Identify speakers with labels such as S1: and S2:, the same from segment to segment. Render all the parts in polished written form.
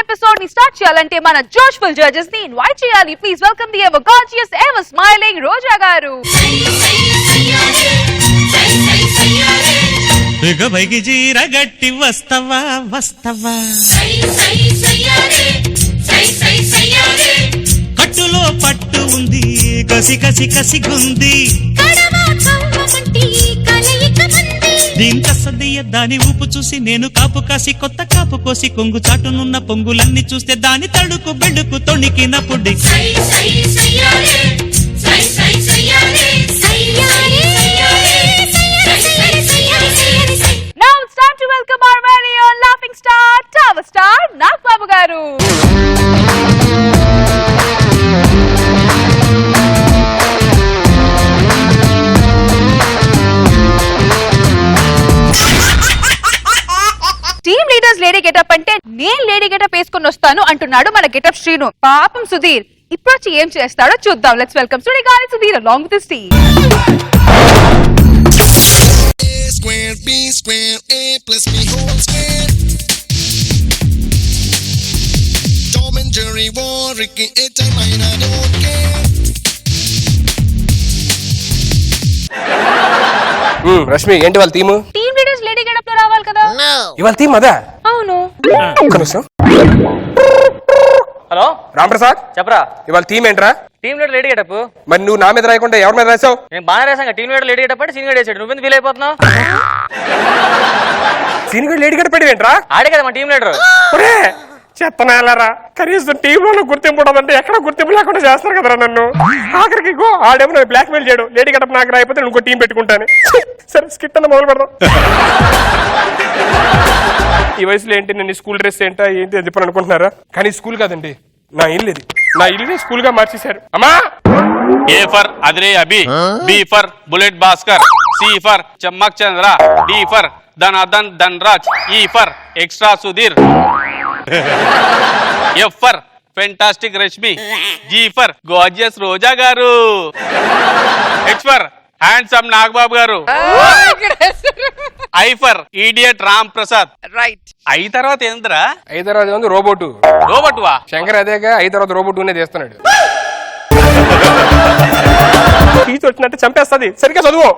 S1: Episode ని start చేయాలంటే మన జోష్ఫుల్ జడ్జెస్ ని ఇన్వైట్ చేయాలి. Please welcome the ever gorgeous ever smiling Roja గారు.
S2: బిగబైకి జీర గట్టి వస్తవా వస్తవా, కట్టులో పట్టు ఉంది, కసి కసి కసిగుంది, దీంతసదయ్య దాని ఊపు చూసి నేను కాపు కాసి కొత్త కాపు కోసి కొంగు చాటునున్న పొంగులన్నీ చూస్తే దాని తడుకు బెడుకు తొణికినప్పుడు
S1: Now it's time to welcome our very own laughing star, Tower Star Nagbabu garu. Team leaders lady getup అంటే నేను లేడీ గెటప్ వేసుకొని వస్తాను అంటున్నాడు మన గెటప్ శ్రీను. పాపం సుధీర్ ఇప్పుడు వచ్చి ఏం చేస్తాడో చూద్దాం. Let's welcome Sudigali Sudheer along with his team.
S3: Square B square A plus B whole square. Tom and Jerry war, Ricky it time I don't care.
S4: Rashmi ఏంటి వాళ్ళ theme?
S1: Team leaders lady getup లో రావాలి కదా.
S4: ఇవాళ థీమ్ అదా?
S1: అవును.
S4: ఒక్క నిమిషం.
S5: హలో
S4: రాంప్రసాద్
S5: చెప్పరా.
S4: ఇవాళ థీమ్ ఏంట్రా?
S5: Team leader lady getup.
S4: మరి నువ్వు నా మీద రాయకుండా ఎవరి మీద రాసావు?
S5: నేను బాగా రాసాను. టీమ్ లీడర్ లేడీ గెటప్ అంటే సీన్ గడ్ వేసాడు. నువ్వెందుకు ఫీల్ అయిపోతున్నావు?
S4: సీనియర్ లేడీ గడ పెట్టివేంట్రా?
S5: ఆడే కదా మా టీమ్ లీడర్.
S4: చెత్తనాలరా, కనీసం టీమ్ లో గుర్తింపు ఉండదంటే ఎక్కడ గుర్తింపు లేకుండా చేస్తారు కదరా నన్ను. ఆఖరికి గో ఆడేమో నన్ను బ్లాక్ మెయిల్ చేయడం, లేడీ గడప నాకు రాయిపోతే ఇంకో టీం పెట్టుకుంటాను. సరే స్కిట్ అన్న మొదలు పెడదాం. ఈ వయసులో ఏంటి నేను స్కూల్ డ్రెస్ ఏంటా ఏంటి అని చెప్పని అనుకుంటున్నారా? కానీ స్కూల్ కాదండి, నా ఇల్లు ఇది. నా ఇల్లుని స్కూల్ గా మార్చేశారు. అమ్మా
S6: A for Adre Abhi, B for Bullet Bhaskar, C for Chammak Chandra, D for Danadan Danraj, E for Extra Sudhir, F for Fantastic Rashmi, G for Gorgeous Roja Garu, H for Handsome Nagbabu Garu, I for Idiot Ram Prasad.
S1: Right.
S6: I తర్వాత ఏంద్రా?
S4: అయిన తర్వాత ఉంది robot.
S6: Robot వా?
S4: శంకర్ అదేగా అయిన తర్వాత robot నే తీస్తున్నాడు. తీసి వచ్చినట్టు చంపేస్తుంది. సరిగ్గా చదువు.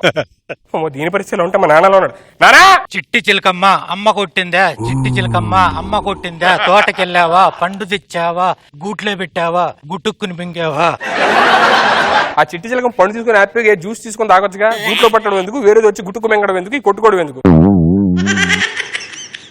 S4: దీని పరిస్థితిలో ఉంటే మా నాన్నలో ఉన్నాడు. నానా
S7: చిట్టి చిలకమ్మ అమ్మ కొట్టిందా, చిట్టి చిలకమ్మ అమ్మ కొట్టిందా, తోటకెళ్ళావా, పండు తెచ్చావా, గూట్లో పెట్టావా, గుట్టుక్కుని మింగావా.
S4: ఆ చిట్టి చిలకం పండు తీసుకుని హ్యాపీగా జ్యూస్ తీసుకుని తాగొచ్చుగా. గూట్లో పట్టడం ఎందుకు, వేరేది వచ్చి గుట్టుకు మింగడం ఎందుకు, ఈ కొట్టుకోవడం ఎందుకు?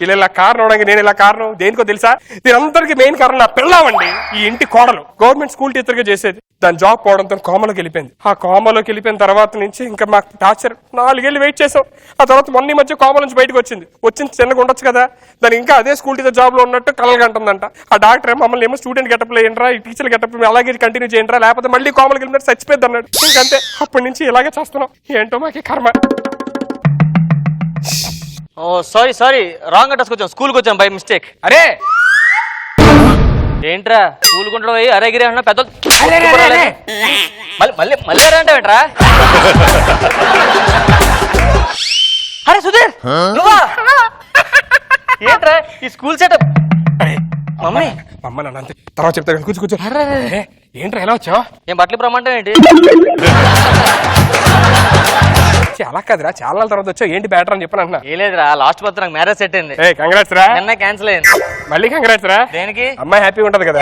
S4: ఇలా ఇలా కారణం అవడానికి నేను ఇలా కారణం దేనికో తెలుసా? దీనందరికీ మెయిన్ కారణం నా పిల్లవండి. ఈ ఇంటి కోడలు గవర్నమెంట్ స్కూల్ టీచర్ గా చేసేది. దాని జాబ్ పోవడంతో కోమలోకి వెళ్ళిపోయింది. ఆ కోమలోకి వెళ్ళిపోయిన తర్వాత నుంచి ఇంకా మాకు టార్చర్. 4 ఏళ్ళు వెయిట్ చేసాం. ఆ తర్వాత మొన్న మధ్య కోమ నుంచి బయటకు వచ్చింది. చిన్నగా ఉండొచ్చు కదా. దాని ఇంకా అదే స్కూల్ టీచర్ జాబ్ లో ఉన్నట్టు కలలు కంటుందంట. ఆ డాక్టర్ మమ్మల్ని ఏమో స్టూడెంట్ గెటప్ లేయంట్రా, ఈ టీచర్ గెటప్ అలాగే కంటిన్యూ చేయండిరా, లేకపోతే మళ్ళీ కోమలోకి వెళ్ళినట్టు చచ్చిపోద్ది అన్నాడు. ఇంకంతే, అప్పటి నుంచి ఇలాగే చేస్తున్నాం. ఏంటో మాకు కర్మ.
S5: ఓ సారీ రాంగ్ అడ్రస్ వచ్చాం. స్కూల్కి వచ్చాం బై మిస్టేక్.
S4: అరే
S5: ఏంట్రా స్కూల్ గుంటలో పోయి అరే గిరి అన్న పెద్ద మళ్ళీ మళ్ళీ అంటే ఏంట్రా? అరే సుధీర్ నువ్వా? ఏంట్రా ఈ స్కూల్ సెటప్? మమ్మీ
S4: అమ్మ నాన్న అంతే తర్వాత చెప్తాను. కూర్చో. ఏంట్రా ఎలా వచ్చావు?
S5: ఏం బట్టలు ప్రమాణం ఏంటి?
S4: అలా కాదురా, చాలా నాళ్ళ తర్వాత వచ్చావు. ఏంటి బ్యాటర్ అని చెప్పని అంటున్నా.
S5: ఏ లేదురా, లాస్ట్ మంత్ నాకు మ్యారేజ్ సెట్ అయింది.
S4: కంగ్రాట్స్ రా.
S5: నిన్న క్యాన్సిల్ అయింది.
S4: మళ్ళీ కంగ్రాట్స్ రా.
S5: దేనికి?
S4: అమ్మాయి హ్యాపీగా ఉంటది కదా.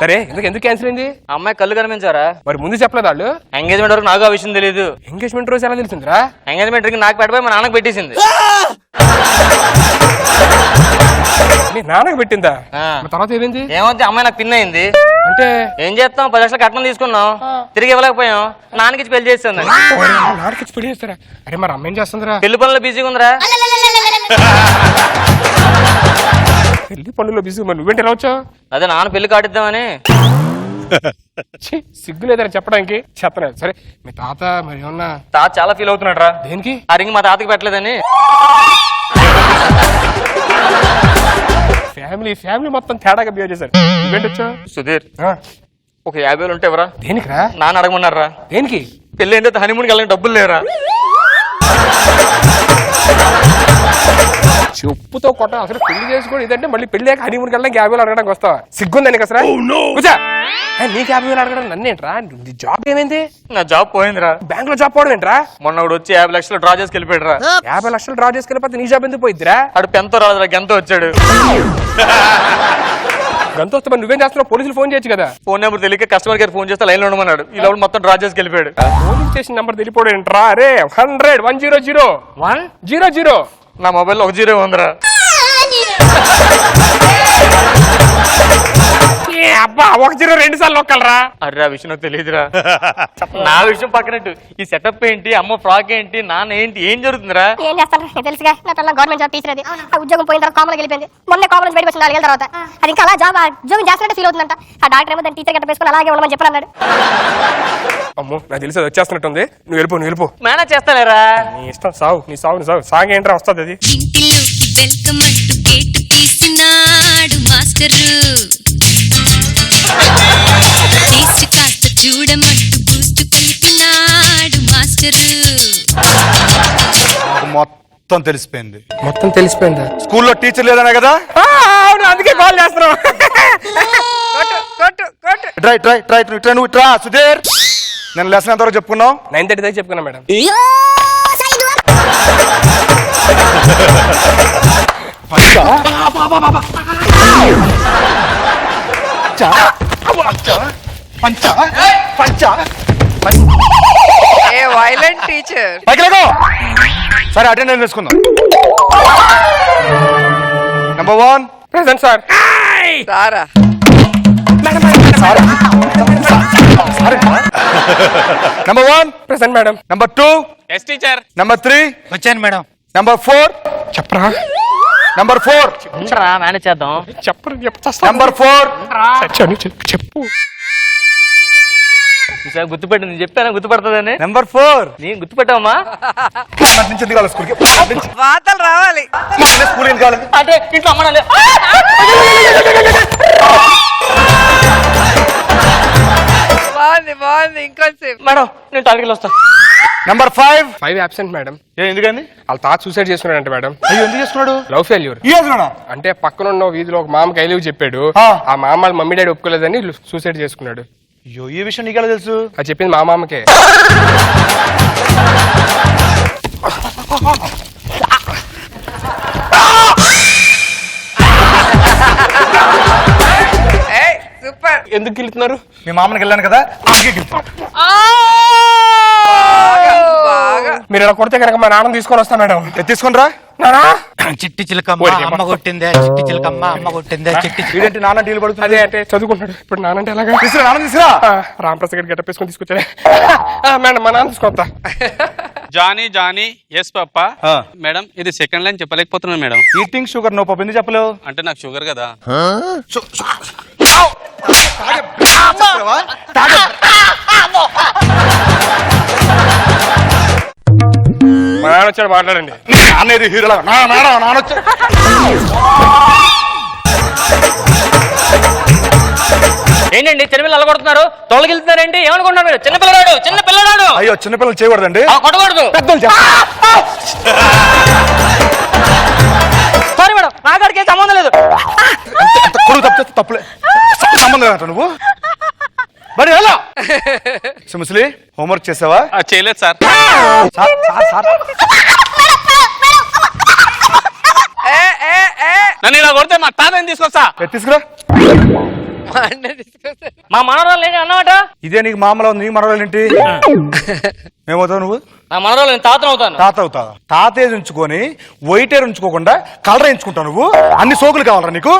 S4: సరే ఎందుకు క్యాన్సిల్ అయింది?
S5: అమ్మాయి కళ్ళు కనిపించారా?
S4: మరి ముందు చెప్పలేదు వాళ్ళు?
S5: ఎంగేజ్మెంట్ వరకు నాకు ఆ విషయం తెలియదు.
S4: ఎంగేజ్మెంట్ రోజు ఎలా తెలిసిందిరా?
S5: ఎంగేజ్మెంట్ కి నాకు పెట్టబోయి మా నాన్నకు పెట్టేసింది.
S4: మీ నాన్నకు పెట్టిందా?
S5: ఆ.
S4: మరి తర్వాత ఏమైంది?
S5: ఏమవుతుంది, అమ్మాయి నాకు పిన్ అయింది.
S4: అంటే
S5: ఏం చేస్తాం, 10 లక్షలు కట్నం తీసుకున్నాం, తిరిగి ఇవ్వలేకపోయాం. నాన్నకి పెళ్లి చేస్తుంది.
S4: నాన్నకి పెళ్లి చేస్తారా? అరే మరి అమ్మ ఏం చేస్తుందిరా?
S5: పెళ్లి పనులు బిజీగా ఉందిరా.
S4: పెళ్లి పనుల్లో బిజీ. మరి నువ్వేంటి ఎలా వచ్చావు?
S5: అదే నాన్న పెళ్లి కాటిద్దామని.
S4: సిగ్గు లేదని చెప్పడానికి చెప్పలేదు. సరే మీ తాత మరి ఏమన్నా?
S5: తాత చాలా ఫీల్ అవుతున్నాడు రా.
S4: దేనికి?
S5: ఆ రింగ్ మా తాతకి పెట్టలేదని.
S4: ఫ్యామిలీ మొత్తం తేడాగా బిహేవ్ చేశారు. నువ్వేంటి వచ్చావు?
S5: సుధీర్ ఒక 50,000 ఉంటే ఎవరా?
S4: దేనికిరా?
S5: నాన్న అడగమన్నారా.
S4: దేనికి?
S5: పెళ్లి ఏంటో హనీమూన్కి వెళ్ళిన డబ్బులు లేరా?
S4: చెప్పుతో కొట్ట అసలు పెళ్లి చేసుకోవడం ఇదంటే మళ్ళీ పెళ్లి హనీమూన్కి వెళ్ళడానికి 50,000 అడగడానికి వస్తావా? సిగ్గుందా నీకు అసలు? కూర్చో. నీకు 50,000 అడగడం నన్నేంట్రా? జాబ్ ఏమైంది?
S5: నా జాబ్ పోయిందిరా.
S4: బ్యాంక్ లో జాబ్ పోవడం ఏంట్రా?
S5: మొన్న ఒకడు వచ్చి 50 లక్షలు డ్రా చేసి వెళ్ళిపోయాడు రా.
S4: 50 లక్షలు డ్రా చేసుకెళ్ళిపోతే నీ జాబ్ ఎందుకు పోయిద్దిరా?
S5: అడు పెంతో రాదురా, గంతో వచ్చాడు.
S4: గంత వస్తే మరి నువ్వేం చేస్తున్నావు? పోలీసులు ఫోన్ చేయొచ్చు కదా.
S5: ఫోన్ నెంబర్ తెలియక కస్టమర్ కేర్ ఫోన్ చేస్తే లైన్ లో ఉండమన్నాడు. ఈ లోపల మొత్తం డ్రా చేసి వెళ్ళిపోయాడు.
S4: పోలీస్ స్టేషన్ నంబర్ తెలిపోవడం ఏంట్రా? అరే 100
S5: నా మొబైల్ 1 0 ఉందిరా.
S4: అబ్బా 102 సార్లు నొక్కలరా.
S5: అరే ఆ విషయం నాకు తెలియదురా. నా విషయం పక్కనట్టు ఈ సెటప్ ఏంటి, అమ్మ ఫ్రాక్ ఏంటి, నాన్న ఏంటి, ఏం జరుగుతుందిరా?
S8: ఏం చేస్తాను నీకు తెలుసుగా, నా పిల్ల గవర్నమెంట్ జాబ్ టీచర్ అది. ఆ ఉద్యోగం పోయిన తర్వాత కామన్కి వెళ్ళిపోయింది. మొన్న కామన్ బయటకు వచ్చిన 4 ఏళ్ళ తర్వాత అది ఇంకా అలా ఉద్యోగం చేస్తున్నట్టు ఫీల్ అవుతుందంట. ఆ డాక్టర్ ఏమో దాన్ని టీచర్ గట్ట వేసుకుని అలాగే ఉండమని చెప్పి అన్నాడు.
S4: అమ్మో నాకు తెలిసి అది వచ్చేస్తున్నట్టుంది. నువ్వు వెళ్ళిపో.
S5: మేనేజ్ చేస్తాలేరా?
S4: నీ ఇష్టం, సాగు నీ సాగు సాగు ఏంట్రా వస్తుంది అది.
S9: ఇంటిలోకి వెల్కమ్ అంటూ గేటు తీసినాడు మాస్టరు, టేస్ట్ కాస్త చూడమంటూ బూస్ట్ కలిపినాడు మాస్టరు.
S10: మొత్తం తెలిసిపోయింది.
S4: మొత్తం తెలిసిపోయిందా?
S10: స్కూల్లో టీచర్ లేదనే కదా.
S4: అవును, అందుకే కాల్ చేస్తున్నావు.
S10: నువ్వు ట్రా సుధీర్. నేను లెసన్ ఎంతవరకు చెప్పుకున్నావు?
S4: 9:30 దాకా చెప్పుకున్నా మేడం.
S1: Violent teacher.
S10: సరే అటెండెన్స్ తీసుకుందాం. Number 1
S4: present sir.
S1: సారా
S10: number 1
S4: present madam.
S10: Number 2
S6: yes teacher.
S10: Number 3
S7: వచ్చాను మేడం.
S10: నెంబర్ 4
S4: చెప్పరా?
S10: నెంబర్ 4
S5: మేనేజ్ చేద్దాం.
S4: చెప్పరు
S10: నెంబర్ 4
S4: చెప్పు.
S5: ఈసారి గుర్తుపెట్టు, నేను చెప్పాను గుర్తుపడుతుందని.
S10: నెంబర్ 4
S5: నేను గుర్తుపెట్టావమ్మా.
S10: నుంచి ఎందుకు కావాలి స్కూల్కి?
S1: వాతలు రావాలి.
S10: స్కూల్ ఏం కావాలి
S5: అంటే ఇంట్లో అమ్మడాలి.
S1: బాగుంది ఇంకొంచెం.
S5: మేడం నేను టార్గెట్ వస్తా.
S10: Number 5
S4: 5 absent madam.
S10: ఎందుకని?
S4: వాళ్ళ తాత సూసైడ్ చేసుకున్నాడంట మేడం.
S10: అయ్యో ఎందుకు చేస్తున్నాడు?
S4: Love failure. అంటే పక్కన ఉన్న వీధిలో ఒక మామకి ఐ లవ్ చెప్పాడు. ఆ మామ వాళ్ళ మమ్మీ డాడీ ఒప్పుకోలేదని సూసైడ్ చేసుకున్నాడు.
S10: అయ్యో ఈ విషయం నీకెలా తెలుసు?
S4: అది చెప్పింది మా మామకే.
S1: సూపర్.
S4: ఎందుకు గెలుతున్నారు?
S10: మీ మామకి వెళ్ళాను కదా.
S4: మీరు ఇలా కొడితే కనుక మా నాన్న తీసుకొని వస్తా మేడం.
S10: తీసుకొని రా.
S4: నానా
S7: చిట్టి చిలకమ్మ అమ్మ కొట్టిందే, చిట్టి చిలకమ్మ అమ్మ కొట్టిందే, చిట్టి
S10: వీడేంటి నాన్న డీల్ పడుతుంది?
S4: అదే అంటే చదువుకుంటాడు ఇప్పుడు. నానంటే ఎలాగా?
S10: తీసుకురా నాన్న తీసుకురా.
S4: రామప్రసాద్ గారి గెటప్ వేసుకొని తీసుకొచ్చాడే. మేడం మా నాన్న తీసుకొస్తా.
S6: Johnny yes papa. మేడం ఇది సెకండ్ లైన్ చెప్పలేకపోతున్నాను madam.
S10: Eating sugar no papa ఎందుకు చెప్పలేవు?
S6: అంటే నాకు షుగర్ కదా.
S4: మా నాన్న వచ్చాడు, మాట్లాడండి.
S10: నాన్న హీరోలా నాన్న వచ్చాడు.
S5: ఏంటండి చిన్నపిల్లలు అలగొడుతున్నారు, తొలగిలుతున్నారేంటి? ఏమనుకుంటున్నారు మీరు? చిన్నపిల్లడు.
S10: అయ్యో చిన్నపిల్లలు చేయకూడదండి.
S5: కొట్టకూడదు.
S10: పెద్దలు
S5: సారీ మేడం, నాకాడికి సంబంధం లేదు.
S10: కొడుకు తప్పు తప్పులే సంబంధం కదా నువ్వు. మరి ఎలా ముసలి హోంవర్క్ చేసావా?
S6: చేయలేదు సార్. నన్ను ఇలా కొడితే మా తాతని తీసుకొస్తా.
S10: తీసుకురా.
S5: మా మనవరాలు ఏంటి అన్నమాట?
S10: ఇదే నీకు మామూలు ఉంది. నీకు మనవరాలు ఏంటి? ఏమవుతావు నువ్వు?
S5: నా మనవరాలు నేను తాతను అవుతాను.
S10: తాత అవుతావు. తాతేజ్ ఉంచుకొని వైటేర్ ఉంచుకోకుండా కలర్ ఎంచుకుంటావు నువ్వు. అన్ని సోకులు కావాలరా నీకు?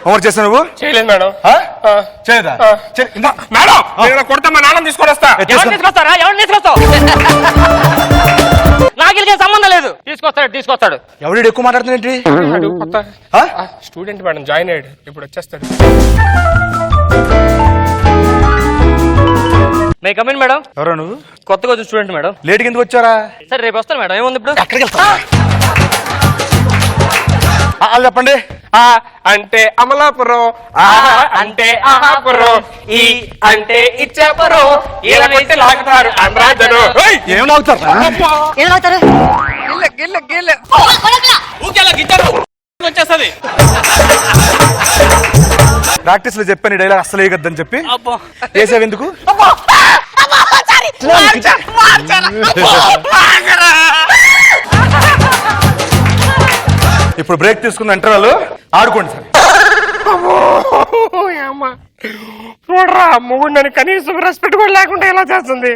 S10: హోంవర్క్ చేస్తా నువ్వు?
S4: చేయలేదు మేడం.
S10: చేయలేదా?
S4: మేడం నేను కొడతా మా నాన్న తీసుకొని వస్తా.
S5: ఎవరిని తీసుకొస్తారా? ఎవరిని తీసుకొస్తావు? నాకు సంబంధం లేదు. తీసుకొస్తాడు.
S10: ఎవడు ఎక్కువ మాట్లాడుతున్నాఏంటి?
S4: కొత్త స్టూడెంట్ మేడం, జాయిన్ అయ్యాడు, ఇప్పుడు వచ్చేస్తాడు.
S5: May come in madam.
S10: ఎవరా నువ్వు?
S5: కొత్తగా వచ్చిన స్టూడెంట్ మేడం.
S10: లేట్కి ఎందుకు వచ్చారా?
S5: సరే రేపు వస్తాను మేడం. ఏముంది ఇప్పుడు?
S10: ఎక్కడికి వెళ్తా? చెప్పండి.
S4: ఆ అంటే అమలాపురం, ఆ అంటే ఆహాపురం, ఈ అంటే ఇచ్చాపురం. ఇలా కొట్టి లాగుతారు ఆంధ్రాజను.
S10: ఏం లాగుతారు
S8: ఏం అవుతారు
S1: గిల్ల గిల్ల
S6: ఊకేలా గిట్టారు వచ్చేస్తుంది.
S10: ప్రాక్టీస్ లో చెప్పాను డైలాగ్ అసలు వేయగద్దని చెప్పి వేసావు ఎందుకు? ఇప్పుడు బ్రేక్ తీసుకున్న ఇంటర్వెల్ ఆడుకోండి సార్.
S4: చూడరా మొగుడు నన్ను కనీసం రెస్పెక్ట్ కూడా లేకుండా ఎలా చేస్తుంది.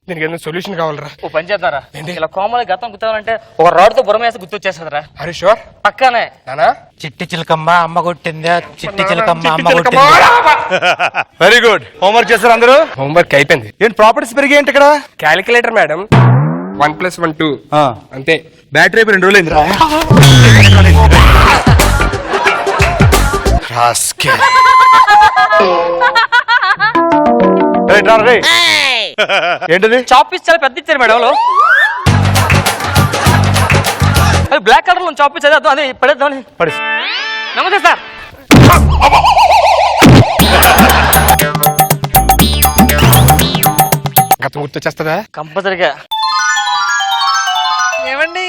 S4: దీనికి ఏదైనా సొల్యూషన్ కావాలరా?
S5: ఓ పని చేద్దారా, ఇలా కోమలు గతం గుర్తామంటే ఒక రాడ్తో బుర్ర వేసి గుర్తొచ్చేస్తుందిరా.
S4: హరి షూర్
S5: పక్కనే
S4: నానా.
S7: చిట్టి చిలకమ్మ అమ్మ కొట్టిందా, చిట్టి చిలకమ్మ అమ్మ కొట్టిందా.
S10: Very good. హోంవర్క్ చేశారు అందరూ?
S4: హోంవర్క్ అయిపోయింది.
S10: ఏంటి ప్రాపర్టీస్ పెరిగాయంటే ఇక్కడ?
S4: Calculator madam. 1 + 1 2 అంతే.
S10: బ్యాటరీ అయిపోయి 2 రోజులైందిరా. ఏంటిది?
S5: చాప్ చాలా పెద్ద ఇచ్చారు మేడం. అది బ్లాక్ కలర్ లో చాప్ ఇచ్చేది, అదే పడేద్దాం.
S10: పడి
S5: నమస్తే సార్.
S4: గతం గుర్తొచ్చేస్తుందా?
S5: కంపల్సరిగా.
S1: ఏమండి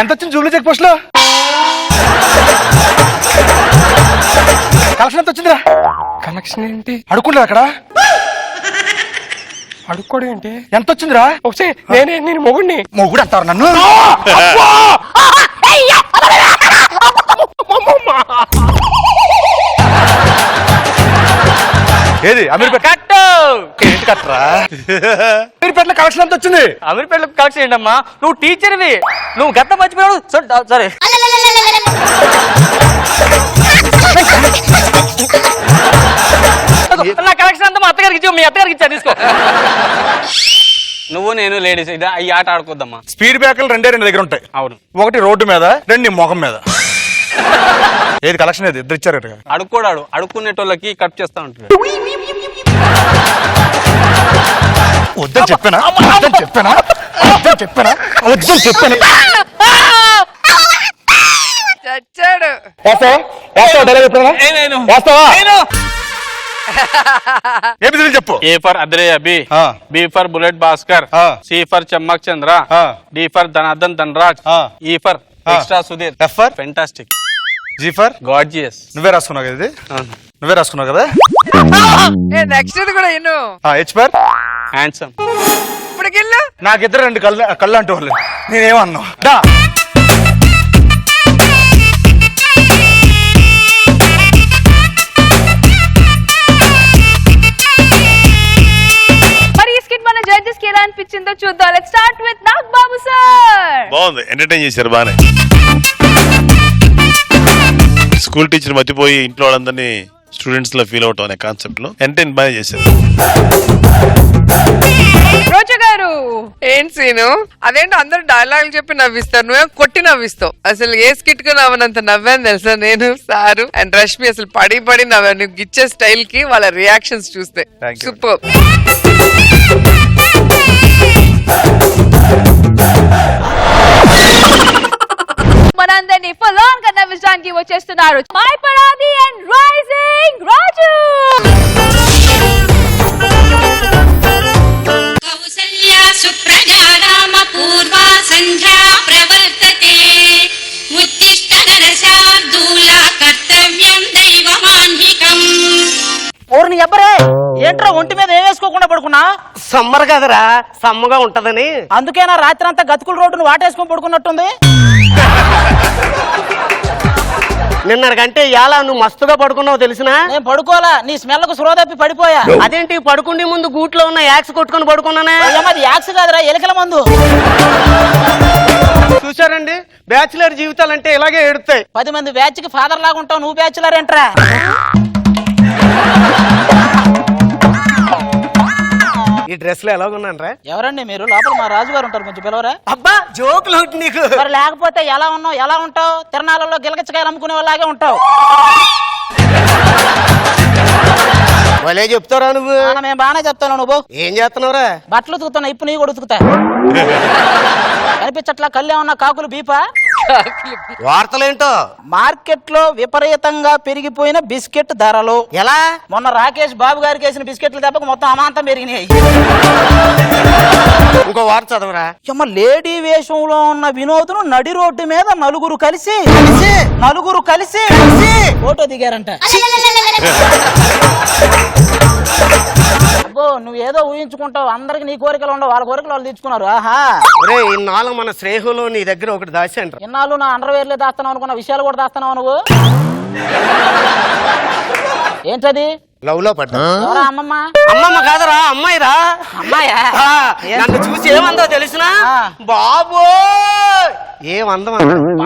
S10: ఎంత వచ్చింది జూబ్లీ చెక్ పోస్ట్ లో? కలెక్షన్ ఎంత వచ్చిందిరా?
S4: కనెక్షన్ ఏంటి?
S10: అడుక్కుంటా అక్కడ
S4: అడుక్కోవడం ఏంటి?
S10: ఎంత వచ్చిందిరా?
S4: ఒకసారి నేను మొగుడిని.
S10: మొగుడు అంటారు నన్ను? ఏది అమీర్పేట
S5: కట్టు.
S10: ఏంటి కట్టరా? అమీర్పేటలో కలెక్షన్ ఎంత వచ్చింది?
S5: అమీర్పేటలో కలెక్షన్ ఏంటమ్మా, నువ్వు టీచర్వి, నువ్వు గతం మర్చిపోయాడు. సరే నా కలెక్షన్ అంతా మా అత్తగారికి ఇచ్చి మీ అత్తగారికి ఇచ్చా, తీసుకో.
S6: నువ్వు నేను లేడీస్ ఈ ఆట ఆడుకోద్దమ్మా.
S10: స్పీడ్ బ్రేకర్లు 2 దగ్గర ఉంటాయి.
S6: అవును.
S10: ఒకటి రోడ్డు మీద, 2 నీ మొఖం మీద. ఏది కలెక్షన్? ఏది ఇద్దరు ఇచ్చారు?
S6: అడుక్కోడాడు అడుక్కునేటోళ్ళకి కట్ చేస్తా ఉంటాడు.
S10: వద్దని చెప్పానా? వద్దని చెప్పానా? వద్దని చెప్పానా? వద్దని చెప్పాను.
S1: చచ్చాడు.
S10: చెప్పు.
S6: A for Adreya B, B for bullet Bhaskar, C for Chammak Chandra, D for Dhanardhan Dhanraj, E for extra Sudheer,
S10: F for
S6: fantastic,
S10: G for
S6: gorgeous.
S10: నువ్వే రాసుకున్నావు కదా? ఇది నువ్వే రాసుకున్నావు కదా?
S1: నెక్స్ట్ ఇది కూడా ఇను.
S10: H for
S6: handsome.
S1: ఇప్పుడు గిల్లు.
S10: నాకిద్దరు 2 కళ్ళు అంటూ వాళ్ళు. నేనేమన్నా
S1: మరి ఈ స్కిట్ మన జడ్జెస్ కి ఎలా అనిపించిందో చూద్దాం. Let's start with Nagababu sir.
S11: బాగుంది, ఎంటర్టైన్ చేశారు బానే. స్కూల్ టీచర్ మర్చిపోయి ఇంట్లో వాళ్ళందరినీ స్టూడెంట్స్ లో ఫీల్ అవటం అనే కాన్సెప్ట్ లో ఎంటర్టైన్ బాగా చేశారు.
S1: రోజా గారు ఏం సీను? అదేంటి అందరు డైలాగులు చెప్పి నవ్విస్తారు, నువ్వేం కొట్టి నవ్విస్తావు. అసలు ఏ స్కిట్ కు నవ్వనంత నవ్వాను తెలుసా నేను, సారు అండ్ రష్మి. అసలు పడి పడి నవ్వాను నువ్వు గిచ్చే స్టైల్ కి, వాళ్ళ రియాక్షన్స్ చూస్తే. సూపర్. మనందరినీ ఫుల్ ఆన్ గా నవ్వించడానికి వచ్చేస్తున్నారు మై పరాది అండ్ రైజింగ్ రాజు.
S9: కౌసల్యా సుప్రజా రామ పూర్వా సంధ్యా ప్రవర్తతే ఉత్తిష్ట నరశార్దూల కర్తవ్యం దైవమాన్హికం.
S5: ఓర్ని ఎవ్వరే ఏంట్రా ఒంటి మీద ఏం వేసుకోకుండా పడుకున్నా? సమ్మర్ కదరా, సమ్మగా ఉంటదని. అందుకేనా రాత్రి అంతా గతుకుల రోడ్డును వాటేసుకొని పడుకున్నట్టుంది. నిన్నటికంటే ఇలా నువ్వు మస్తుగా పడుకున్నావు తెలిసినా? నేను పడుకోవాలా, నీ స్మెల్ కు స్లో తప్పి పడిపోయా. అదేంటి పడుకుండే ముందు గూట్లో ఉన్న యాక్స్ కొట్టుకొని పడుకున్నానే? అది యాక్స్ కాదురా, ఎలికల మందు. చూసారండి, బ్యాచులర్ జీవితాలంటే ఇలాగే ఏడుతాయి. 10 మంది బ్యాచ్ కి ఫాదర్ లాగా ఉంటావు, నువ్వు బ్యాచులర్ ఏంట్రా? ఈ డ్రెస్ లో ఎలాగున్నానరా? ఎవరండి మీరు? లోపల మా రాజుగారు ఉంటారు, కొంచెం పిలవరా? అబ్బా జోకులు నీకు. మరి లేకపోతే ఎలా ఉన్నావు, ఎలా ఉంటావు? తిరణాలలో గిలగచ్చకాయలు అమ్ముకునే వాళ్ళలాగే ఉంటావు. వాళ్ళే చెప్తారా నువ్వు? మేము బాగానే చెప్తాను. నువ్వు ఏం చేస్తున్నావురా? బట్టలు ఉతుకుతున్నా, ఇప్పుడు నీ కూడా ఉతుకుతా. కనిపించట్లా? కళ్ళు ఏమన్నా కాకులు బీపా? వార్తలేంటో
S12: మార్కెట్ లో విపరీతంగా పెరిగిపోయిన బిస్కెట్ ధరలు.
S5: ఎలా?
S12: మొన్న రాకేష్ బాబు గారికి వేసిన బిస్కెట్లు దెబ్బకు మొత్తం అమాంతం పెరిగినాయి.
S5: ఇంకో వార్త చదవరా.
S12: లేడీ వేషంలో ఉన్న వినోద్ను నడి రోడ్డు మీద నలుగురు కలిసి ఫోటో దిగారంట. అబ్బో నువ్వేదో ఊహించుకుంటావు, అందరికి నీ కోరికలు ఉండవు, వాళ్ళ కోరికలు వాళ్ళు తీర్చుకున్నారు. ఆహా
S5: ఇన్నాళ్ళు మన శ్రేహులో నీ దగ్గర ఒకటి దాచాను.
S12: ఇన్నాళ్ళు నా అండర్వేర్లే దాస్తున్నావు అనుకున్న విషయాలు కూడా దాస్తున్నావు నువ్వు. ఏంటది?
S5: లవ్ లో పడ్డా.
S12: అమ్మమ్మ?
S5: అమ్మమ్మ కాదరా, అమ్మాయిరా.
S12: అమ్మాయా?
S5: నన్ను చూసి ఏమందో తెలిసిన? బాబో ఏమందం.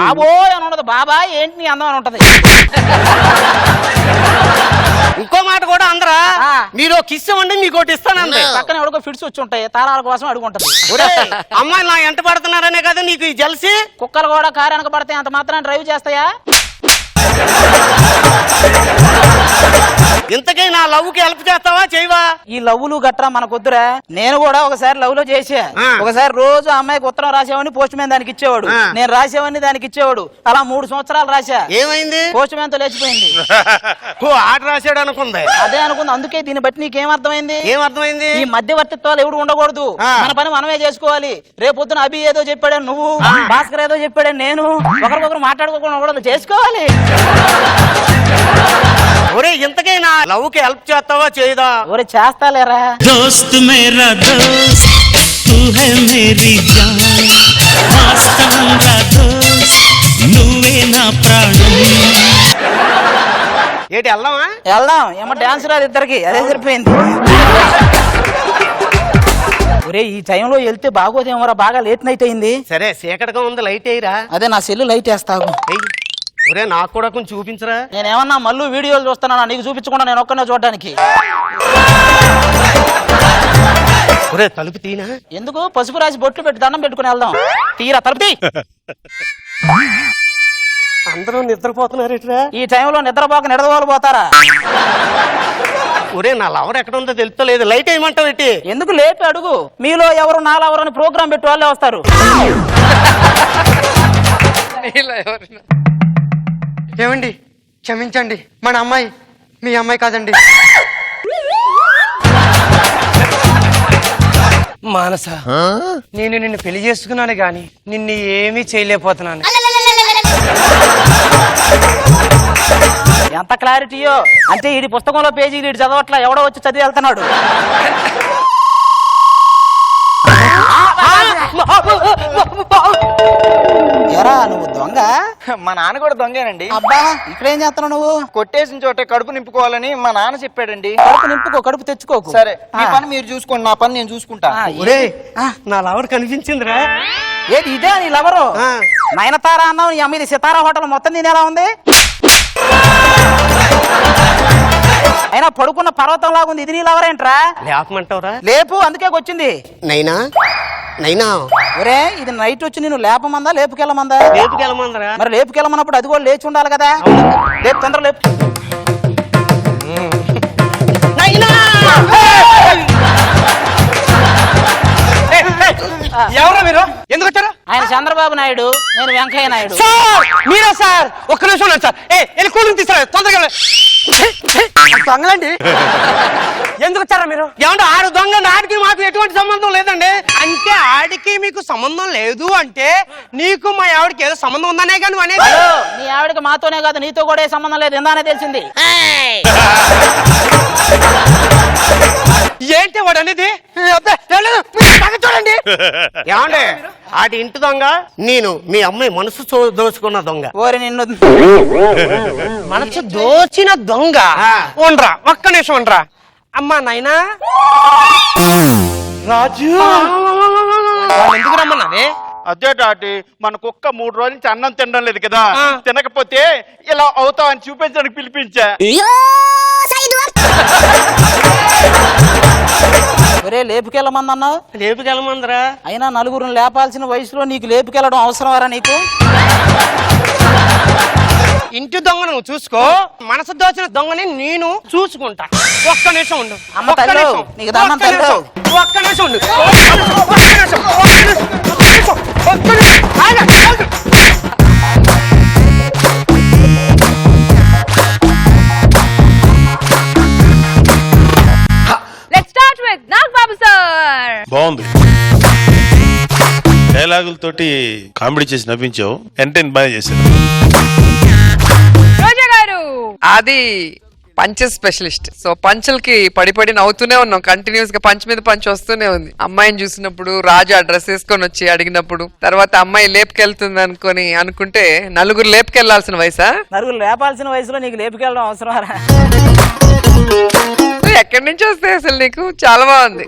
S12: బాబో అని ఉండదు, బాబా ఏంటి నీ అందం అని ఉంటది.
S5: ఇంకో మాట కూడా అందరా, మీరు కిస్ ఇవ్వండి మీకు ఒకటి ఇస్తానండి.
S12: పక్కన ఎవరికో ఫిట్స్ వచ్చి ఉంటాయి, తాళాల కోసం అడుగుంటది.
S5: అమ్మాయి నా ఎంట పడుతున్నారనే కదా నీకు ఈ జలసి.
S12: కుక్కలు కూడా కారు వెనక పడతాయి, అంత మాత్రం డ్రైవ్ చేస్తాయా?
S5: ఇంతకీ నా లవ్ కి హెల్ప్ చేస్తావా చేయవా?
S12: ఈ లవ్లు గట్రా మనకొద్దురా. నేను కూడా ఒకసారి లవ్ లో చేసా. ఒకసారి రోజు అమ్మాయికి ఉత్తరం రాసేవాడిని, పోస్ట్ మ్యాన్ దానికి ఇచ్చేవాడు. నేను రాసేవాడిని, దానికి ఇచ్చేవాడు. అలా 3 సంవత్సరాలు రాసా.
S5: ఏమైంది?
S12: పోస్ట్ మ్యాన్ తో లేచిపోయింది.
S5: ఆట రాశాడు అనుకుంది.
S12: అదే అనుకుంది. అందుకే దీన్ని బట్టి నీకేమర్థమైంది?
S5: ఏమర్థమైంది?
S12: ఈ మధ్యవర్తిత్వాలు ఎవడు ఉండకూడదు, మన పని మనమే చేసుకోవాలి. రేపొద్దున అభి ఏదో చెప్పాడని నువ్వు, భాస్కర్ ఏదో చెప్పాడని నేను, ఒకరికొకరు మాట్లాడుకోకుండా కూడా చేసుకోవాలి.
S5: ఒరే ఇంతకీ నా లవ్ కి హెల్ప్ చేస్తావా చేయదా?
S12: ఒరే చేస్తాలేరా.
S2: దోస్త్ మేరా దోస్త్ తూ హై మేరీ జాన్, వాస్తవంగా దోస్త్ నువ్వే నా ప్రాణం.
S5: ఏంటి వెళ్దామా?
S12: వెళ్దాం. ఏమో డాన్స్ రాదు ఇద్దరికి, అదే సరిపోయింది. ఒరే ఈ టైంలో వెళ్తే బాగోదేమోరా, బాగా లేట్ నైట్ అయింది.
S5: సరే చీకటిగా ఉంది, లైట్ అయ్యిరా.
S12: అదే నా సెల్లు లైట్ వేస్తావు.
S5: ఒరే నాకు కూడా కొంచెం చూపించరా.
S12: నేనేమన్నా మళ్ళీ వీడియోలు చూస్తున్నానా? నీకు చూపించకుండా నేను ఒక్కనే చూడడానికి.
S5: ఒరే తలుపు తీనా?
S12: ఎందుకు? పసుపు రాసి బొట్లు పెట్టి దండం పెట్టుకుని వెళ్దాం. తీరా తలుపు తీ.
S5: అందరూ నిద్రపోతున్నారేట్రా?
S12: ఈ టైంలో నిద్రపోక నిడదవాళ్ళు పోతారా?
S5: ఒరే నా లవర్ ఎక్కడ ఉందో తెలుస్తలేదు, లైట్ వేయమంటావు ఏంటి?
S12: ఎందుకు లేపి అడుగు. మీలో ఎవరు నా లవర్ అని ప్రోగ్రామ్ పెట్టి వాళ్ళే వస్తారు.
S13: ఏమండి క్షమించండి, మన అమ్మాయి మీ అమ్మాయి కాదండి. మానస, నేను నిన్ను పెళ్లి చేసుకున్నాను గాని నిన్ను ఏమీ చేయలేకపోతున్నాను.
S12: ఎంత క్లారిటీయో. అంటే ఈ పుస్తకంలో పేజీ వీడు చదవట్లా, ఎవడో వచ్చి చదివి వెళ్తున్నాడు. ఎరా నువ్వు దొంగ?
S13: మా నాన్న కూడా దొంగేనండి.
S12: అబ్బా ఇక్కడేం చేస్తున్నావు నువ్వు?
S13: కొట్టేసిన చోటే కడుపు నింపుకోవాలని మా నాన్న చెప్పాడండి.
S12: కడుపు నింపుకో, కడుపు తెచ్చుకోకు.
S13: సరే మీ పని మీరు చూసుకోండి, నా పని నేను చూసుకుంటా.
S5: ఒరే నా లవర్ కనిపించిందిరా.
S12: ఏంటి ఇదే నీ లవరు? నయనతార అన్నావు, నీ అమ్మ ఇది సితారా హోటల్ మొత్తం దీని ఎలా ఉంది? అయినా పడుకున్న పర్వతం లాగా ఉంది, ఇది నీ లవర్ ఏంట్రా?
S5: లేపమంటావురా?
S12: లేపు, అందుకే వచ్చింది.
S5: నైనా నైనా
S12: ఒరే ఇది నైట్ వచ్చి నేను లేపమందా లేపుకెళ్ళమందా?
S5: లేపుకెళ్ళమందరా.
S12: మరి లేపుకెళ్ళమన్నప్పుడు అది కూడా లేచి ఉండాలి కదా. లేపు, తొందర లేపు.
S13: ఎవరా మీరు? ఎందుకు వచ్చారు?
S12: ఆయన చంద్రబాబు నాయుడు, నేను వెంకయ్య నాయుడు.
S13: మీరా సార్? ఒక్క నిమిషం లేదు సార్. కూల్ తీసుకురా తొందరగా. దొంగలండి. ఎందుకు వచ్చారా మీరు?
S5: ఏమంటే ఆడు దొంగ, ఆడికి మాకు ఎటువంటి సంబంధం లేదండి.
S13: అంటే ఆడికి మీకు సంబంధం లేదు అంటే నీకు మా ఆవిడకి ఏదో సంబంధం ఉందనే కానీ అనేది.
S12: నీ ఆవిడకి మాతోనే కాదు నీతో కూడా ఏ సంబంధం లేదు, ఎందానే తెలిసింది.
S13: ఏంటి వాడు అనేది? చూడండి.
S5: ఏమండి ఆడి ఇంటి దొంగ నేను, మీ అమ్మాయి మనసు దోచుకున్న దొంగ.
S12: ఓరి నిన్ను
S13: మనసు దోచిన దొంగ. ఉండరా ఒక్క నిమిషం ఉండరా. అమ్మా నాయనా రాజు ఎందుకు రమ్మన్నది?
S10: అదే డాడీ, మన కుక్క 3 రోజుల నుంచి అన్నం తినడం లేదు కదా, తినకపోతే ఇలా అవుతావు అని చూపించడానికి పిలిపించా.
S12: ఒరే లేపుకెళ్ళమందన్నావు?
S5: లేపుకెళ్ళమందరా.
S12: అయినా నలుగురిని లేపాల్సిన వయసులో నీకు లేపుకెళ్ళడం అవసరమారా నీకు?
S13: ఇంటి దొంగ నువ్వు చూసుకో, మనసు దోచిన దొంగని నేను చూసుకుంటా. ఒక్క నిమిషం ఉండు.
S12: అమ్మ తల్లి, నీకు దండం తల్లి.
S13: ఒక్క నిమిషం ఉండు.
S11: తోటి కామెడీ చేసి నవ్వించావు, ఎంటర్టైన్ బాగా చేశారు.
S1: రోజా గారు అది పంచ్ స్పెషలిస్ట్. సో పంచులకి పడి నవ్వుతూనే ఉన్నాం కంటిన్యూస్ గా. పంచ్ మీద పంచ్ వస్తూనే ఉంది. అమ్మాయిని చూసినప్పుడు, రాజా డ్రెస్ వేసుకొని వచ్చి అడిగినప్పుడు, తర్వాత అమ్మాయి లేపుకెళ్తుంది అనుకుంటే నలుగురు లేపుకెళ్లాల్సిన వయసా?
S12: నలుగురు లేపాల్సిన వయసులో నీకు లేపుకెళ్ళడం అవసరం?
S1: ఎక్కడి నుంచి వస్తాయి అసలు నీకు? చాలా బాగుంది.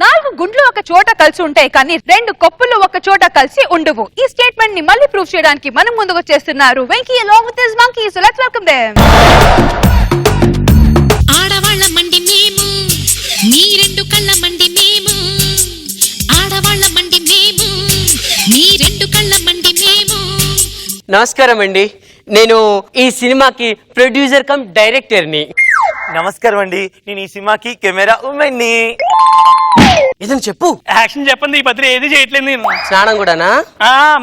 S14: నాలుగు గుండ్లు ఒక చోట కలిసి ఉంటాయి కానీ రెండు కొప్పులు ఒక చోట కలిసి ఉండవు. ఈ స్టేట్మెంట్ ని మళ్ళీ ప్రూఫ్ చేయడానికి మనం ముందుకు వచ్చేస్తున్నారు Venky along with his monkey. So let's welcome them.
S9: ఆడవాళ్ళ మండి మేము, నీ రెండు కళ్ళ మండి మేము. ఆడవాళ్ళ మండి మేము, నీ రెండు కళ్ళ మండి మేము.
S13: నమస్కారం అండి, నేను ఈ సినిమాకి ప్రొడ్యూసర్ కమ్ డైరెక్టర్ని.
S10: నమస్కారం అండి, నేను ఈ సినిమాకి కెమెరా ఉమెన్ని.
S13: ఏదైనా చెప్పు.
S6: యాక్షన్ చెప్పండి, ఈ పత్రి ఏది చేయట్లేదు నేను.
S13: స్నానం కూడానా?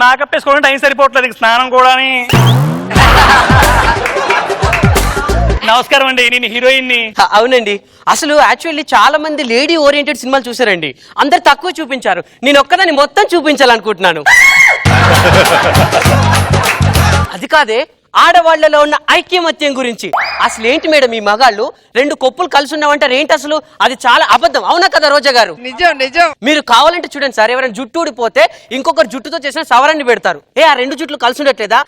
S6: మేకప్ వేసుకోవడం టైం సరిపోవట్లేదు, స్నానం కూడా. నమస్కారం అండి, నేను హీరోయిన్ ని.
S13: అవునండి, అసలు యాక్చువల్లీ చాలా మంది లేడీ ఓరియంటెడ్ సినిమాలు చూసారండి, అందరు తక్కువ చూపించారు. నేను ఒక్కదాన్ని మొత్తం చూపించాలనుకుంటున్నాను. అది కాదే, ఆడవాళ్లలో ఉన్న ఐక్యమత్యం గురించి. అసలు ఏంటి మేడం ఈ మగాళ్ళు రెండు కొప్పులు కలిసి ఉన్నామంటారు ఏంటి అసలు? అది చాలా అబద్ధం, అవునా కదా రోజా గారు?
S1: నిజం నిజం.
S13: మీరు కావాలంటే చూడండి సార్, ఎవరైనా జుట్టు ఊడిపోతే ఇంకొకరు జుట్టుతో చేసిన సవరాన్ని పెడతారు. ఆ రెండు జుట్లు కలిసి ఉండట్లేదా?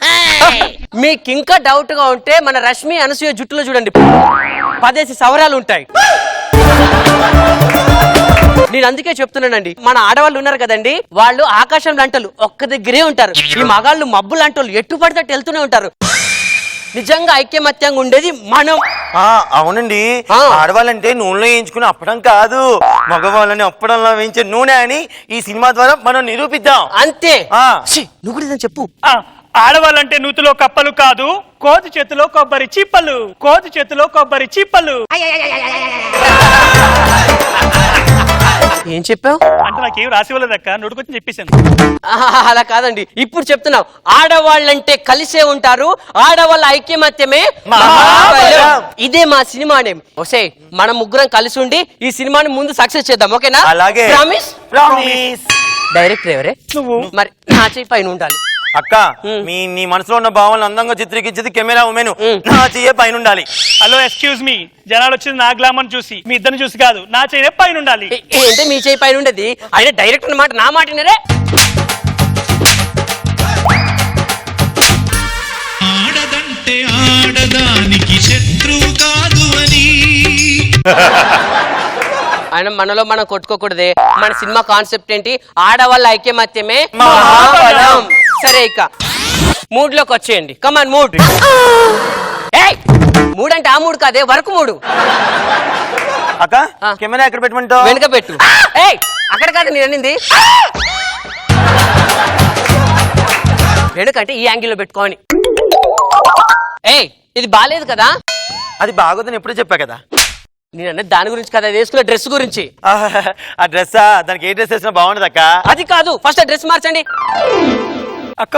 S13: మీకు ఇంకా డౌట్ గా ఉంటే మన రష్మి అనసూయ జుట్టులో చూడండి, 10 సవరాలు ఉంటాయి. నేను అందుకే చెప్తున్నానండి, మన ఆడవాళ్ళు ఉన్నారు కదండి, వాళ్ళు ఆకాశం లాంటోళ్ళు ఒక్క దగ్గరే ఉంటారు. ఈ మగాళ్ళు మబ్బు లాంటోళ్ళు ఎట్టు పడితే అటు వెళ్తూనే ఉంటారు. నిజంగా ఐక్యమత్యంగా ఉండేది మనం.
S10: అవునండి, ఆడవాళ్ళంటే నూనెలో వేయించుకుని అప్పడం కాదు, మగవాళ్ళని అప్పడంలో వేయించే నూనె అని ఈ సినిమా ద్వారా మనం నిరూపిద్దాం.
S13: అంతే. నువ్వు కూడా చెప్పు.
S6: ఆడవాళ్ళంటే నూతిలో కప్పలు కాదు, కోతి చేతిలో కొబ్బరి చిప్పలు, కోతి చేతిలో కొబ్బరి చిప్పలు.
S13: ఏం చెప్పావు
S6: అంటే నాకేం రాసివ్వలేదక్క, నోటుకొచ్చి చెప్పేశాను.
S13: అలా కాదండి, ఇప్పుడు చెప్తున్నావు. ఆడవాళ్ళంటే కలిసే ఉంటారు, ఆడవాళ్ళ ఐక్యమత్యమే మహాబలం. ఇదే మా సినిమా నేమ్. ఓసే, మనం ముగ్గురం కలిసి ఉండి ఈ సినిమాని ముందు సక్సెస్ చేద్దాం, ఓకేనా?
S10: అలాగే.
S13: ప్రామిస్?
S10: ప్రామిస్.
S13: డైరెక్టర్ ఎవరే?
S6: నువ్వు.
S13: మరి నా చెయ్యి పైన ఉండాలి.
S10: అక్క, నీ మనసులో ఉన్న భావాలను అందంగా చిత్రీకరించేది కెమెరా ఉమెన్, నా చెయ్యే పైన ఉండాలి.
S6: హలో, ఎక్స్క్యూజ్ మీ, జనాలు వచ్చింది నా గ్లామర్ చూసి, మీ ఇద్దరిని చూసి కాదు, నా చెయ్యి పైన ఉండాలి.
S13: ఏంటంటే మీ చెయ్యి పైన ఉండేది? ఆయన డైరెక్టర్ మాట నా మాటినరే.
S2: ఆడదంటే ఆడదానికి శత్రువు కాదు అని.
S13: ఆయన మనలో మనం కొట్టుకోకూడదే. మన సినిమా కాన్సెప్ట్ ఏంటి? ఆడవాళ్ళ ఐక్యమత్యమే మహాబలం. సరే, ఇక మూడ్లోకి వచ్చేయండి. కమాన్, మూడ్. మూడ్ అంటే ఆ మూడు కాదే, వరకు మూడు.
S10: అక్క, కెమెరా ఎక్కడ పెట్టమంటావు?
S13: వెనుక పెట్టు. అక్కడ కాదు నేను అనింది, వెనుకంటే ఈ యాంగిల్లో పెట్టుకోని. ఇది బాలేదు కదా?
S10: అది బాగోదని ఎప్పుడూ చెప్పా కదా.
S13: నేను అన్నది దాని గురించి కదా, వేసుకున్న డ్రెస్ గురించి.
S10: ఆ డ్రెస్, దానికి ఏ డ్రెస్ వేసినా బాగుండదు అక్క.
S13: అది కాదు, ఫస్ట్ ఆ డ్రెస్ మార్చండి.
S6: అక్క,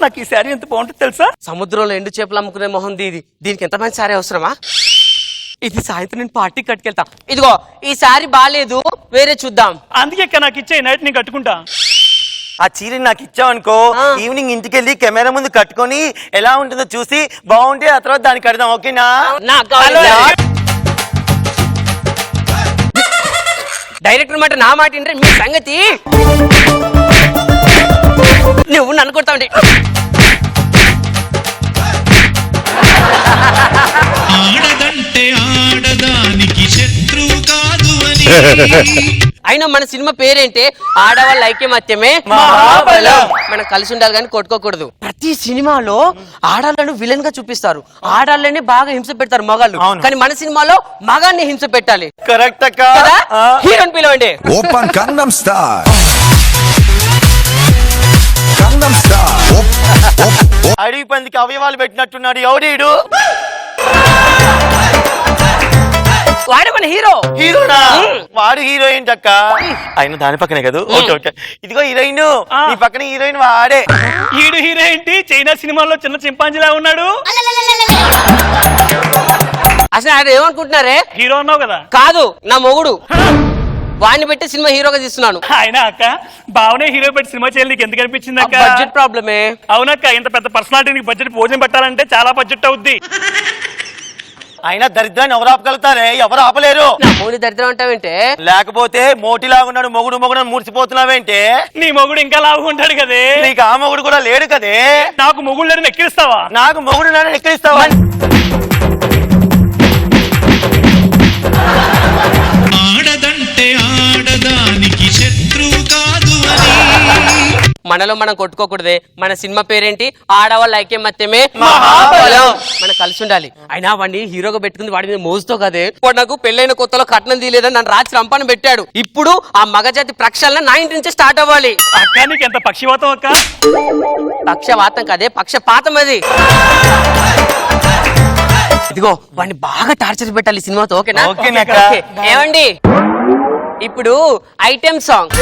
S6: నాకు ఈ శారీ ఎంత బాగుంటుంది తెలుసా?
S13: సముద్రంలో ఎండు చేపలు అమ్ముకునే మొహం దీనికి ఎంత మంచి శారీ అవసరమా? ఇది సాయంత్రం నేను పార్టీకి కట్టుకెళ్తా. ఇదిగో ఈ శారీ బాగాలేదు, వేరే చూద్దాం.
S6: అందుకే నాకు ఇచ్చే, నైట్ నేను కట్టుకుంటా.
S10: ఆ చీరని నాకు ఇచ్చావనుకో, ఈవినింగ్ ఇంటికి వెళ్ళి కెమెరా ముందు కట్టుకొని ఎలా ఉంటుందో చూసి బాగుంటే ఆ తర్వాత దానికి కడదాం, ఓకేనా?
S13: డైరెక్టర్ మాట నా మాట ఏంటంటే మీ సంగతి. నువ్వు నన్ను కొడతా ఉంటే
S2: ఆడదంటే ఆడదానికి శత్రువు కాదు అని.
S13: అయినా మన సినిమా పేరేంటే ఆడవాళ్ళ ఐక్యమత్యమే మహాబలం. మనం కలిసి ఉండాలి కానీ కొట్టుకోకూడదు. ప్రతి సినిమాలో ఆడాళ్ళను విలన్ గా చూపిస్తారు, ఆడాళ్ళని బాగా హింస పెడతారు మగాళ్ళు. కానీ మన సినిమాలో మగాన్ని హింస పెట్టాలి.
S10: కరెక్ట్ అక్క.
S13: హీరోని పిలవండి.
S15: Open Gangam star.
S10: అడవి పందికి అవయవాలు పెట్టినట్టున్నాడు, ఎవడీడు?
S13: వాడు మన హీరో.
S10: హీరోనా? వాడు హీరో ఏంటక్క? ఆయన దాని పక్కనే కదా. ఓకే ఓకే, ఇదిగో హీరోయిన్, ఈ పక్కన హీరోయిన్ వాడే.
S6: ఈడు హీరో ఏంటి? చైనా సినిమాలో చిన్న చింపాంజీలా ఉన్నాడు.
S13: అసలు ఆయన ఏమనుకుంటున్నారే?
S6: హీరో అన్నావు కదా.
S13: కాదు, నా మొగుడు. వాడిని పెట్టి సినిమా హీరోగా తీస్తున్నాను.
S6: ఆయన అక్క బావనే హీరో పెట్టి సినిమా చేయాలి నీకు ఎందుకు అనిపించింది అక్క?
S13: బడ్జెట్ ప్రాబ్లమే.
S6: అవునక్క, ఇంత పెద్ద పర్సనాలిటీ నీకు బడ్జెట్ భోజనం పెట్టాలంటే చాలా బడ్జెట్ అవుద్ది.
S10: అయినా దరిద్రాన్ని ఎవరు ఆపగలుగుతారే? ఎవరు ఆపలేరు.
S13: నా మొగుడి దరిద్రం అంటావేంటే?
S10: లేకపోతే మోటిలాగా ఉన్నాడు మొగుడు మొగుడు మురిసిపోతున్నావేంటే?
S6: నీ మొగుడు ఇంకా లాగుంటాడు కదే.
S10: నీకు ఆ మొగుడు కూడా లేడు కదే.
S6: నాకు మొగుడు లేడు ఎక్కిరిస్తావా?
S10: నాకు మొగుడు లేడు ఎక్కిరిస్తావా?
S2: ఆడదంటే ఆడదానికి శత్రువు కాదు అని.
S13: మనలో మనం కొట్టుకోకూడదే. మన సినిమా పేరేంటి? ఆడవాళ్ళ ఐక్యమత్యమే మహాబలం. మనం కలిసి ఉండాలి. అయినా వాడిని హీరోగా పెట్టుకుంది వాడి మీద మోజుతో కదే. వాడు నాకు పెళ్ళైన కొత్తలో కట్నం తీయలేదని నన్ను రాత్రి రంపాన్ని పెట్టాడు. ఇప్పుడు ఆ మగజాతి ప్రక్షాళన నా ఇంటి నుంచి స్టార్ట్ అవ్వాలి.
S6: అక్క నీకు ఎంత పక్షివాతం అక్క?
S13: పక్షవాతం కదే, పక్షపాతం అది. ఇదిగో వాడిని బాగా టార్చర్ పెట్టాలి సినిమాతో. ఓకేనా? ఓకే. ఏమండి ఇప్పుడు ఐటెం సాంగ్.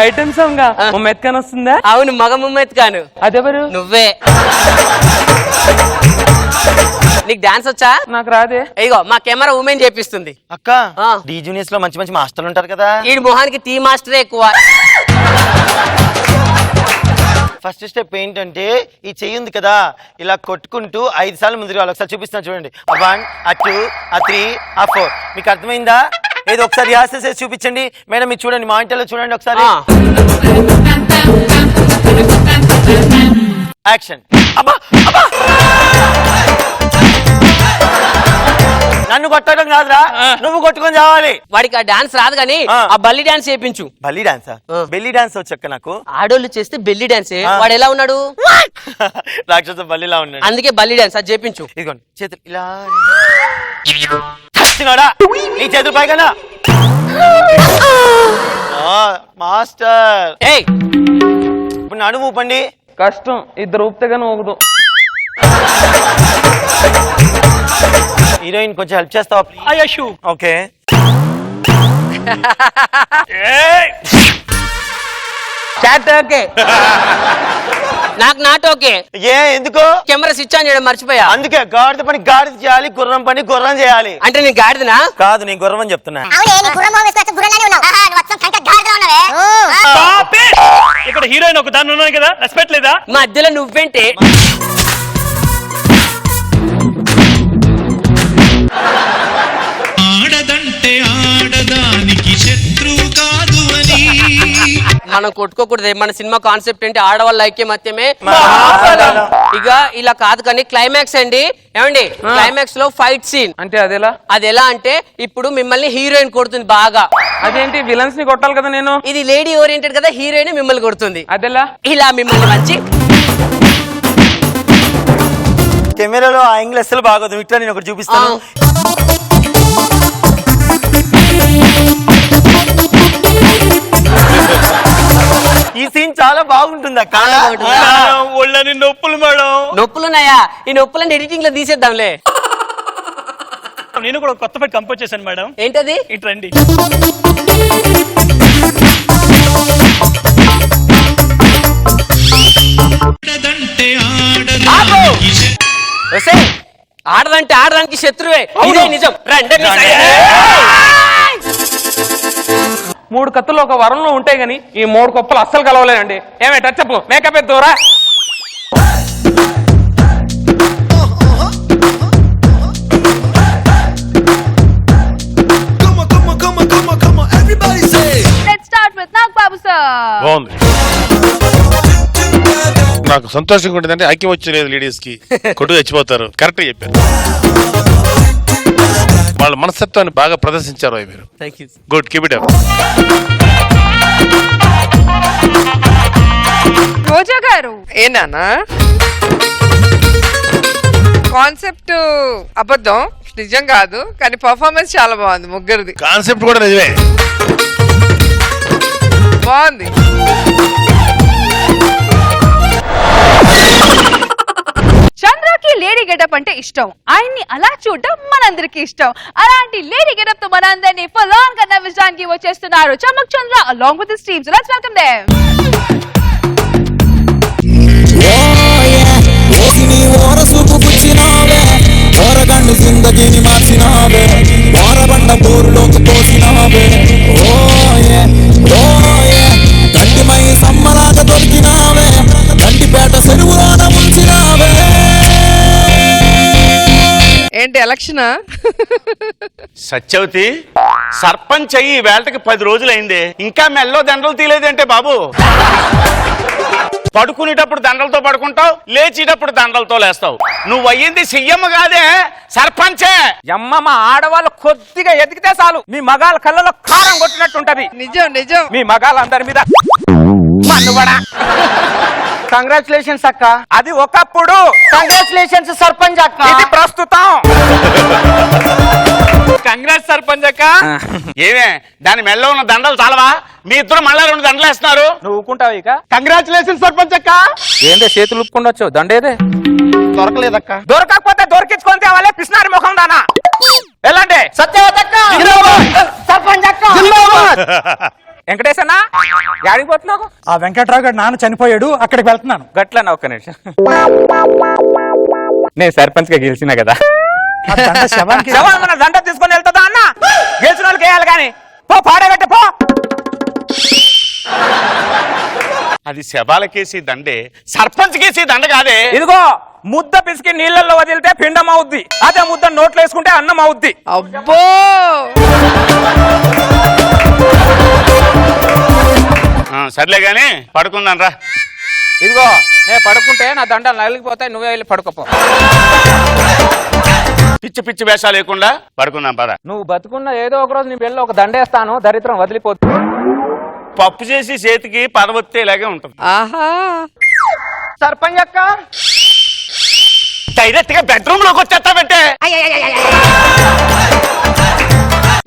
S12: ఐటమ్ సాంగ్ మెత్కాన్ వస్తుందా?
S13: అవును, మగ ముమ్మెత్కాను.
S12: అదెవరు?
S13: నువ్వే. నీకు డాన్స్ వచ్చా?
S12: నాకు రాదే.
S13: ఇగో మా కెమెరా ఉమెన్ చేపిస్తుంది.
S10: అక్క డి జూనియర్స్ లో మంచి మంచి మాస్టర్లు ఉంటారు కదా.
S13: ఈ మొహానికి టీ మాస్టరే ఎక్కువ.
S10: ఫస్ట్ స్టెప్ ఏంటంటే ఈ చెయ్యి ఉంది కదా, ఇలా కొట్టుకుంటూ 5 సార్లు ముందుకు రావాలి. ఒకసారి చూపిస్తాను చూడండి. 1 2 3 4. మీకు అర్థమైందా? ఏదో ఒకసారి రిహార్సల్ చేసి చూపించండి మేడం. మీరు చూడండి, మా ఇంట్లో చూడండి ఒకసారి. యాక్షన్. అబ్బా అబ్బా, నన్ను కొట్టడం కాదురా, నువ్వు కొట్టుకొని చావాలి.
S13: వాడికి ఆ డాన్స్ రాదు కానీ ఆ బల్లి డాన్స్ చేయించు.
S10: బల్లి డాన్సా? బెల్లి డాన్స్ వచ్చాక నాకు.
S13: ఆడోళ్ళు చేస్తే బెల్లి డాన్స్. వాడు ఎలా ఉన్నాడు?
S10: రాక్షస బల్లిలా ఉన్నాడు.
S13: అందుకే బల్లి డాన్స్ అది చేపించు.
S10: ఇదిగోండి చేతులు ఇలా. నీ చేతులు పైగా మాస్టర్. ఇప్పుడు నడుము ఊపండి.
S12: కష్టం, ఇద్దరు ఊపితే గానీ ఊగదు.
S10: హీరోయిన్ కొంచెం హెల్ప్ చేస్తావా?
S6: అయ్యో
S10: ఓకే.
S13: ఓకే. నాకు నాట్ ఓకే.
S10: ఏ ఎందుకు?
S13: కెమెరా స్విచ్ ఆన్ చేయడం మర్చిపోయా.
S10: అందుకే గాడిద పని గాడిద చేయాలి, గుర్రం పని గుర్రం చేయాలి.
S13: అంటే నీ గాడిదనా?
S10: కాదు, నీ గుర్రం అని చెప్తున్నా.
S6: ఇక్కడ హీరోయిన్ ఒక దాన్ని ఉన్నాను కదా, రెస్పెక్ట్ లేదా?
S13: మధ్యలో నువ్వేంటే?
S2: ఆడదంటే ఆడదానికి శత్రువు కాదు అని.
S13: మనం కొట్టుకోకూడదు. మన సినిమా కాన్సెప్ట్ ఏంటి? ఆడవాళ్ళ ఐక్యమత్యమే. ఇక ఇలా కాదు కానీ క్లైమాక్స్ అండి. ఏమండి క్లైమాక్స్ లో ఫైట్ సీన్
S12: అంటే అదెలా?
S13: అది ఎలా అంటే ఇప్పుడు మిమ్మల్ని హీరోయిన్ కొడుతుంది బాగా.
S12: అదేంటి విలన్స్ ని కొట్టాలి కదా నేను?
S13: ఇది లేడీ ఓరియంటెడ్ కదా, హీరోయిన్ మిమ్మల్ని కొడుతుంది.
S12: అదెలా?
S13: ఇలా మిమ్మల్ని మంచి
S10: కెమెరాలో ఆ యాంగిల్ అసలు బాగోదు. ఇట్లా నేను ఒకటి చూపిస్తాను. ఈ సీన్ చాలా బాగుంటుంది అక్క.
S6: ఒళ్ళని నొప్పులు మేడం.
S13: నొప్పులున్నాయా? ఈ నొప్పులని ఎడిటింగ్ లో తీసేద్దాంలే.
S6: నేను కూడా కొత్త పెట్టి కంపోజ్ చేశాను మేడం.
S13: ఏంటది?
S6: ఇటు రండి.
S13: ఆడదంటే ఆడదానికి శత్రువే. ఇదే నిజం. రండి.
S12: 3 కత్తులు ఒక వరంలో ఉంటాయి గాని ఈ 3 కొప్పలు అస్సలు కలవలేదండి. ఏమే టచ్అప్ మేకప్ ఎత్తురా.
S11: బాగుంది. నాకు సంతోషంగా ఉంటుంది. ఐక్యం వచ్చలేదు లేడీస్ కి, కొట్టు చచ్చిపోతారు. కరెక్ట్ చెప్పారు. వాళ్ళ మనస్తత్వాన్ని బాగా ప్రదర్శించారు మీరు. Good, keep it up.
S1: Roja గారు ఏనా కాన్సెప్ట్ అబద్ధం, నిజం కాదు కానీ పర్ఫార్మెన్స్ చాలా బాగుంది ముగ్గురిది.
S11: కాన్సెప్ట్ కూడా నిజమే,
S1: బాగుంది.
S14: చంద్రకి లేడీ గెటప్ అంటే ఇష్టం. ఆయన్ని అలా చూడటం మనందరికి ఇష్టం. అలాంటి లేడీ గెటప్ తో మనందరినీ ఫుల్ ఆన్ గా నవ్వించడానికి వచ్చేస్తున్నారు Chammak Chandra along with his team. So let's welcome them.
S15: జిందగీని మార్చిన తోసినావే వారబండ బోరులోకి తోసినావే గంటిమై సమ్మలాగా దొరికినావే గంటిపేట చెరువులోన ముంచినావే.
S1: ఏంటి ఎలక్షనా?
S6: సత్యవతి సర్పంచ్ అయ్యి వేళకి 10 రోజులైంది, ఇంకా మెల్లో దండలు తీలేదంటే బాబు. పడుకునేటప్పుడు దండలతో పడుకుంటావు, లేచేటప్పుడు దండలతో లేస్తావు. నువ్వు అయ్యింది సీఎం కాదే, సర్పంచే.
S12: అమ్మ మా ఆడవాళ్ళు కొద్దిగా ఎదిగితే చాలు మీ మగాళ్ళ కళ్ళలో కారం కొట్టినట్టుంటది.
S1: నిజం నిజం.
S12: మీ మగాళ్ళందరి మీద మన్నుబడా.
S5: కంగ్రాచులేషన్స్ అక్క.
S12: అది ఒకప్పుడు.
S5: కంగ్రాచులేషన్స్ సర్పంచ్ అక్క.
S12: ఇది ప్రస్తుతం.
S6: కంగ్రాట్స్ సర్పంచ్ అక్క. ఏమే దాని మెల్లో ఉన్న దండలు చాలవా? మీ ఇద్దరు మళ్ళా 2 దండలు వేస్తున్నారు.
S12: నువ్వు ఊకుంటావు ఇక.
S5: కంగ్రాచులేషన్స్ సర్పంచ్ అక్క.
S12: ఏందే చేతులు ఉప్పుకుండొచ్చు, దండేదే
S5: దొరకలేదక్క.
S12: దొరకకపోతే దొరికించుకొని తేవాలే పిసినారి ముఖం దానా. వెళ్ళండి.
S5: సత్యవతక్క. సర్పంచ్ అక్క.
S12: వెంకటేశన్నా యాడికి పోతున్నావు?
S7: ఆ వెంకట్రావు గారు నాన్న చనిపోయాడు, అక్కడికి వెళ్తున్నాను.
S12: గట్లన్నా ఒక్క నిమిషం. నేను సర్పంచ్ గా గెలిచినా కదా.
S7: శవానికి
S12: మన దండ తీసుకొని వెళ్తుందా అన్న? గెలిచిన వాళ్ళకి వేయాలి కానీ. పో పాడగట్టే పో.
S6: అది శవాలకేసి దండే, సర్పంచ్ కేసి దండ కాదే.
S12: ఇదిగో ముద్ద పిసికి నీళ్ళల్లో వదిలితే పిండం అవుద్ది, అదే ముద్ద నోట్లో వేసుకుంటే అన్నం అవుద్ది.
S1: అబ్బో
S6: సర్లే గాని పడుకుందాం రా.
S12: ఇదిగో నేను పడుకుంటే నా దండలు నలిగిపోతాయి, నువ్వే వెళ్ళి పడుకోపో.
S6: పిచ్చి పిచ్చి వేషాలు లేకుండా పడుకుందాం పద.
S12: నువ్వు బతుకున్న ఏదో ఒక రోజు నీ వెళ్ళి ఒక దండేస్తాను, దరిద్రం వదిలిపోతుంది.
S6: పప్పు చేసి చేతికి పదవత్తే ఇలాగే ఉంటుంది.
S1: ఆహా
S5: సర్పంచ్ అక్క.
S6: డైరెక్ట్ గా బెడ్రూమ్ లోకి వచ్చేస్తావంటే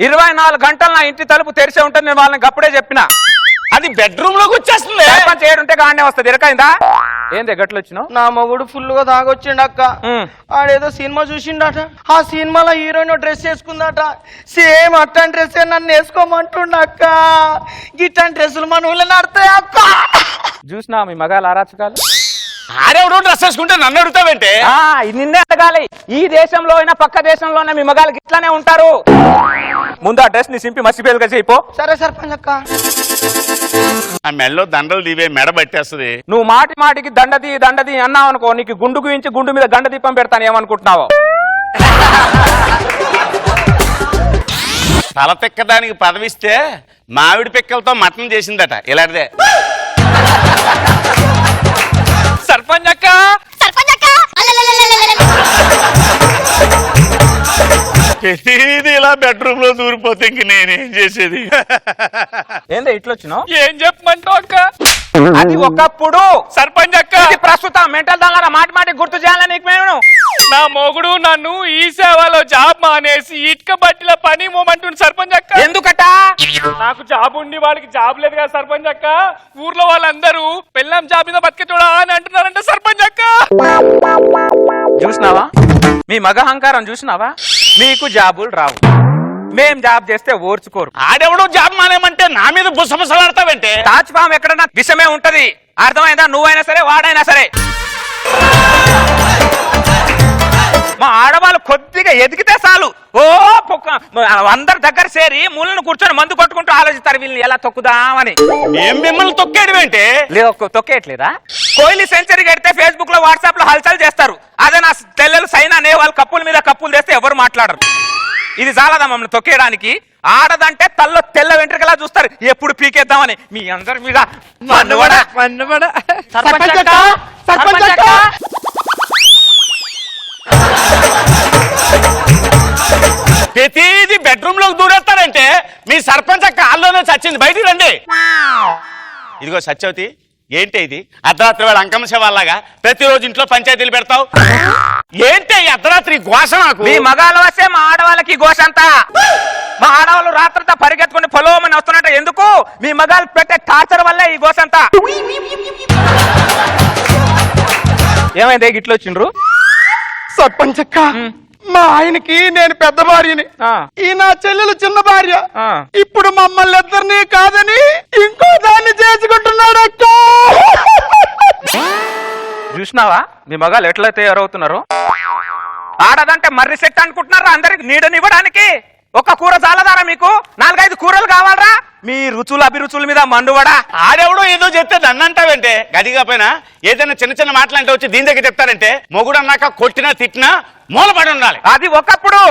S12: 24 గంటలు నా ఇంటి తలుపు తెరిచే ఉంటుంది, నేను వాళ్ళని అప్పుడే చెప్పిన.
S6: అది బెడ్రూమ్ లోకి వచ్చేస్తుంది.
S12: సర్పంచ్ ఏడుంటే గానే వస్తుంది. ఇరకైందా ఏంది గట్లు వచ్చినావు?
S5: నా మొగుడు ఫుల్ గా తాగొచ్చిండు అక్క. ఆడేదో సినిమా చూసిండట, ఆ సినిమాలో హీరోయిన్ డ్రెస్ వేసుకుందట, సేమ్ అట్టని డ్రెస్ నన్ను వేసుకోమంటుండ అక్క. గిట్టని డ్రెస్సులు మన ఊళ్ళో నడతాయి అక్క.
S12: చూసినా మీ మగాళ్ళ అరాచకాలు?
S6: ఆడెవడో డ్రెస్ వేసుకుంటే నన్ను అడుగుతావంటే?
S12: నిన్నే అడగాలి. ఈ దేశంలో అయినా పక్క దేశంలోనే మీ మగాళ్ళకి ఇట్లానే ఉంటారు. ముందు ఆ డ్రెస్ ని సింపి మసిపేలుగా చేయిపో.
S5: సరే సర్పంచ్ అక్క.
S6: ఆ మెల్లో దండలు దివే మెడ పట్టేస్తుంది.
S12: నువ్వు మాటి మాటికి దండది అన్నావు అనుకో, నీకు గుండు గురించి గుండు మీద గండ దీపం పెడతాను, ఏమనుకుంటున్నావో.
S6: తల తిక్కడానికి పదవిస్తే మామిడి పిక్కలతో మటన్ చేసిందట, ఇలాంటిదే.
S12: సర్పంచ్ అక్క.
S6: ఇది ఇలా బెడ్రూమ్ లో దూరిపోతే ఇంక నేనేం చేసేది?
S12: ఏందో ఇట్లా వచ్చినావు?
S6: ఏం చెప్పమంటావు అక్క?
S12: అది ఒకప్పుడు.
S6: సర్పంచ్ అక్క.
S12: ఇది ప్రస్తుతం. మెంటల్ దాని మాటి గుర్తు చేయాలని నీకు మేము.
S6: నా మొగుడు నన్ను ఈ సేవలో జాబ్ మానేసి ఇటుక బట్టిల పని మోమంటుంది సర్పంచ్ అక్క.
S12: ఎందుకట?
S6: నాకు జాబ్ ఉండి వాడికి జాబ్ లేదు కదా సర్పంచ్ అక్క. ఊర్లో వాళ్ళందరూ పెళ్ళాం జాబ్ మీద బతికేటోడా అని అంటున్నారంట సర్పంచ్ అక్క.
S12: చూసినావా మీ మగ అహంకారం? చూసినావా? మీకు జాబులు రావు, మేం జాబ్ చేస్తే ఓర్చుకోరు.
S6: ఆడెవడో జాబ్ మానేమంటే నా మీద బుసబుసలాడతావంటే?
S12: తాజ్పాం ఎక్కడన్నా విషమే ఉంటది, అర్థమైందా? నువ్వైనా సరే వాడైనా సరే. మా ఆడవాళ్ళు కొద్దిగా ఎదిగితే చాలు, ఓ అందరి దగ్గర చేరి మూలను కూర్చొని మందు కొట్టుకుంటూ ఆలోచిస్తారు వీళ్ళని ఎలా తొక్కుదామని.
S6: ఏం మిమ్మల్ని తొక్కేయడం ఏంటి?
S12: తొక్కేయట్లేదా? కోహ్లీ సెంచరీ కడితే ఫేస్బుక్ లో వాట్సాప్ లో హల్చల్ చేస్తారు, అదే నా తెల్లలు సైనా అనే వాళ్ళు కప్పుల మీద కప్పులు తెస్తే ఎవరు మాట్లాడరు. ఇది చాలదా మమ్మల్ని తొక్కేయడానికి? ఆడదంటే తల్లో తెల్ల వెంట్రుకలా చూస్తారు, ఎప్పుడు పీకేద్దామని. మీ అందరి మీద
S6: ప్రతిదీ బెడ్రూమ్ లోకి దూరేస్తారంటే మీ సర్పంచ్ అక్క హాల్లోనే చచ్చింది, బయటికి రండి. ఇదిగో సత్యవతి, ఏంటి ఇది? అర్ధరాత్రి వేళ అంకమ్మ శవాల్లాగా ప్రతిరోజు ఇంట్లో పంచాయతీలు పెడతావు ఏంటి? అర్ధరాత్రి ఘోష నాకు.
S12: మీ మగాళ్ళ వస్తే మా ఆడవాళ్ళకి ఘోష అంతా. మా ఆడవాళ్ళు రాత్రంతా పరిగెత్తుకుని పొలోమని వస్తున్నట్టు ఎందుకు? మీ మగాళ్ళు పెట్టే టార్చర్ వల్లే ఈ ఘోష అంతా. ఏమైంది గిట్లు వచ్చిండ్రు?
S5: సర్పంచ్ అక్క, మా ఆయనకి నేను పెద్ద భార్యని, ఈ నా చెల్లెలు చిన్న భార్య. ఇప్పుడు మమ్మల్ని ఇద్దరిని కాదని ఇంకో దాన్ని చేసుకుంటున్నాడు అక్క.
S12: చూసినావా మీ మగాళ్ళు ఎట్లా తయారవుతున్నారు? ఆడదంటే మర్రి సెట్ అనుకుంటున్నారా అందరికి నీడనివ్వడానికి? ఒక కూర చాలదారా మీకు? 4-5 కూరలు కావాలరా? మీ రుచులు అభిరుచుల మీద మండువడా?
S6: ఆడెవడో ఏదో చెప్తే దాన్ని అంటావంటే గదిగా పైన ఏదైనా చిన్న చిన్న మాటలు అంటే వచ్చి దీని దగ్గర చెప్తారంటే మొగుడు అన్నాక కొట్టినా తిట్టినా మూలపడి ఉండాలి.
S12: అది ఒకప్పుడు.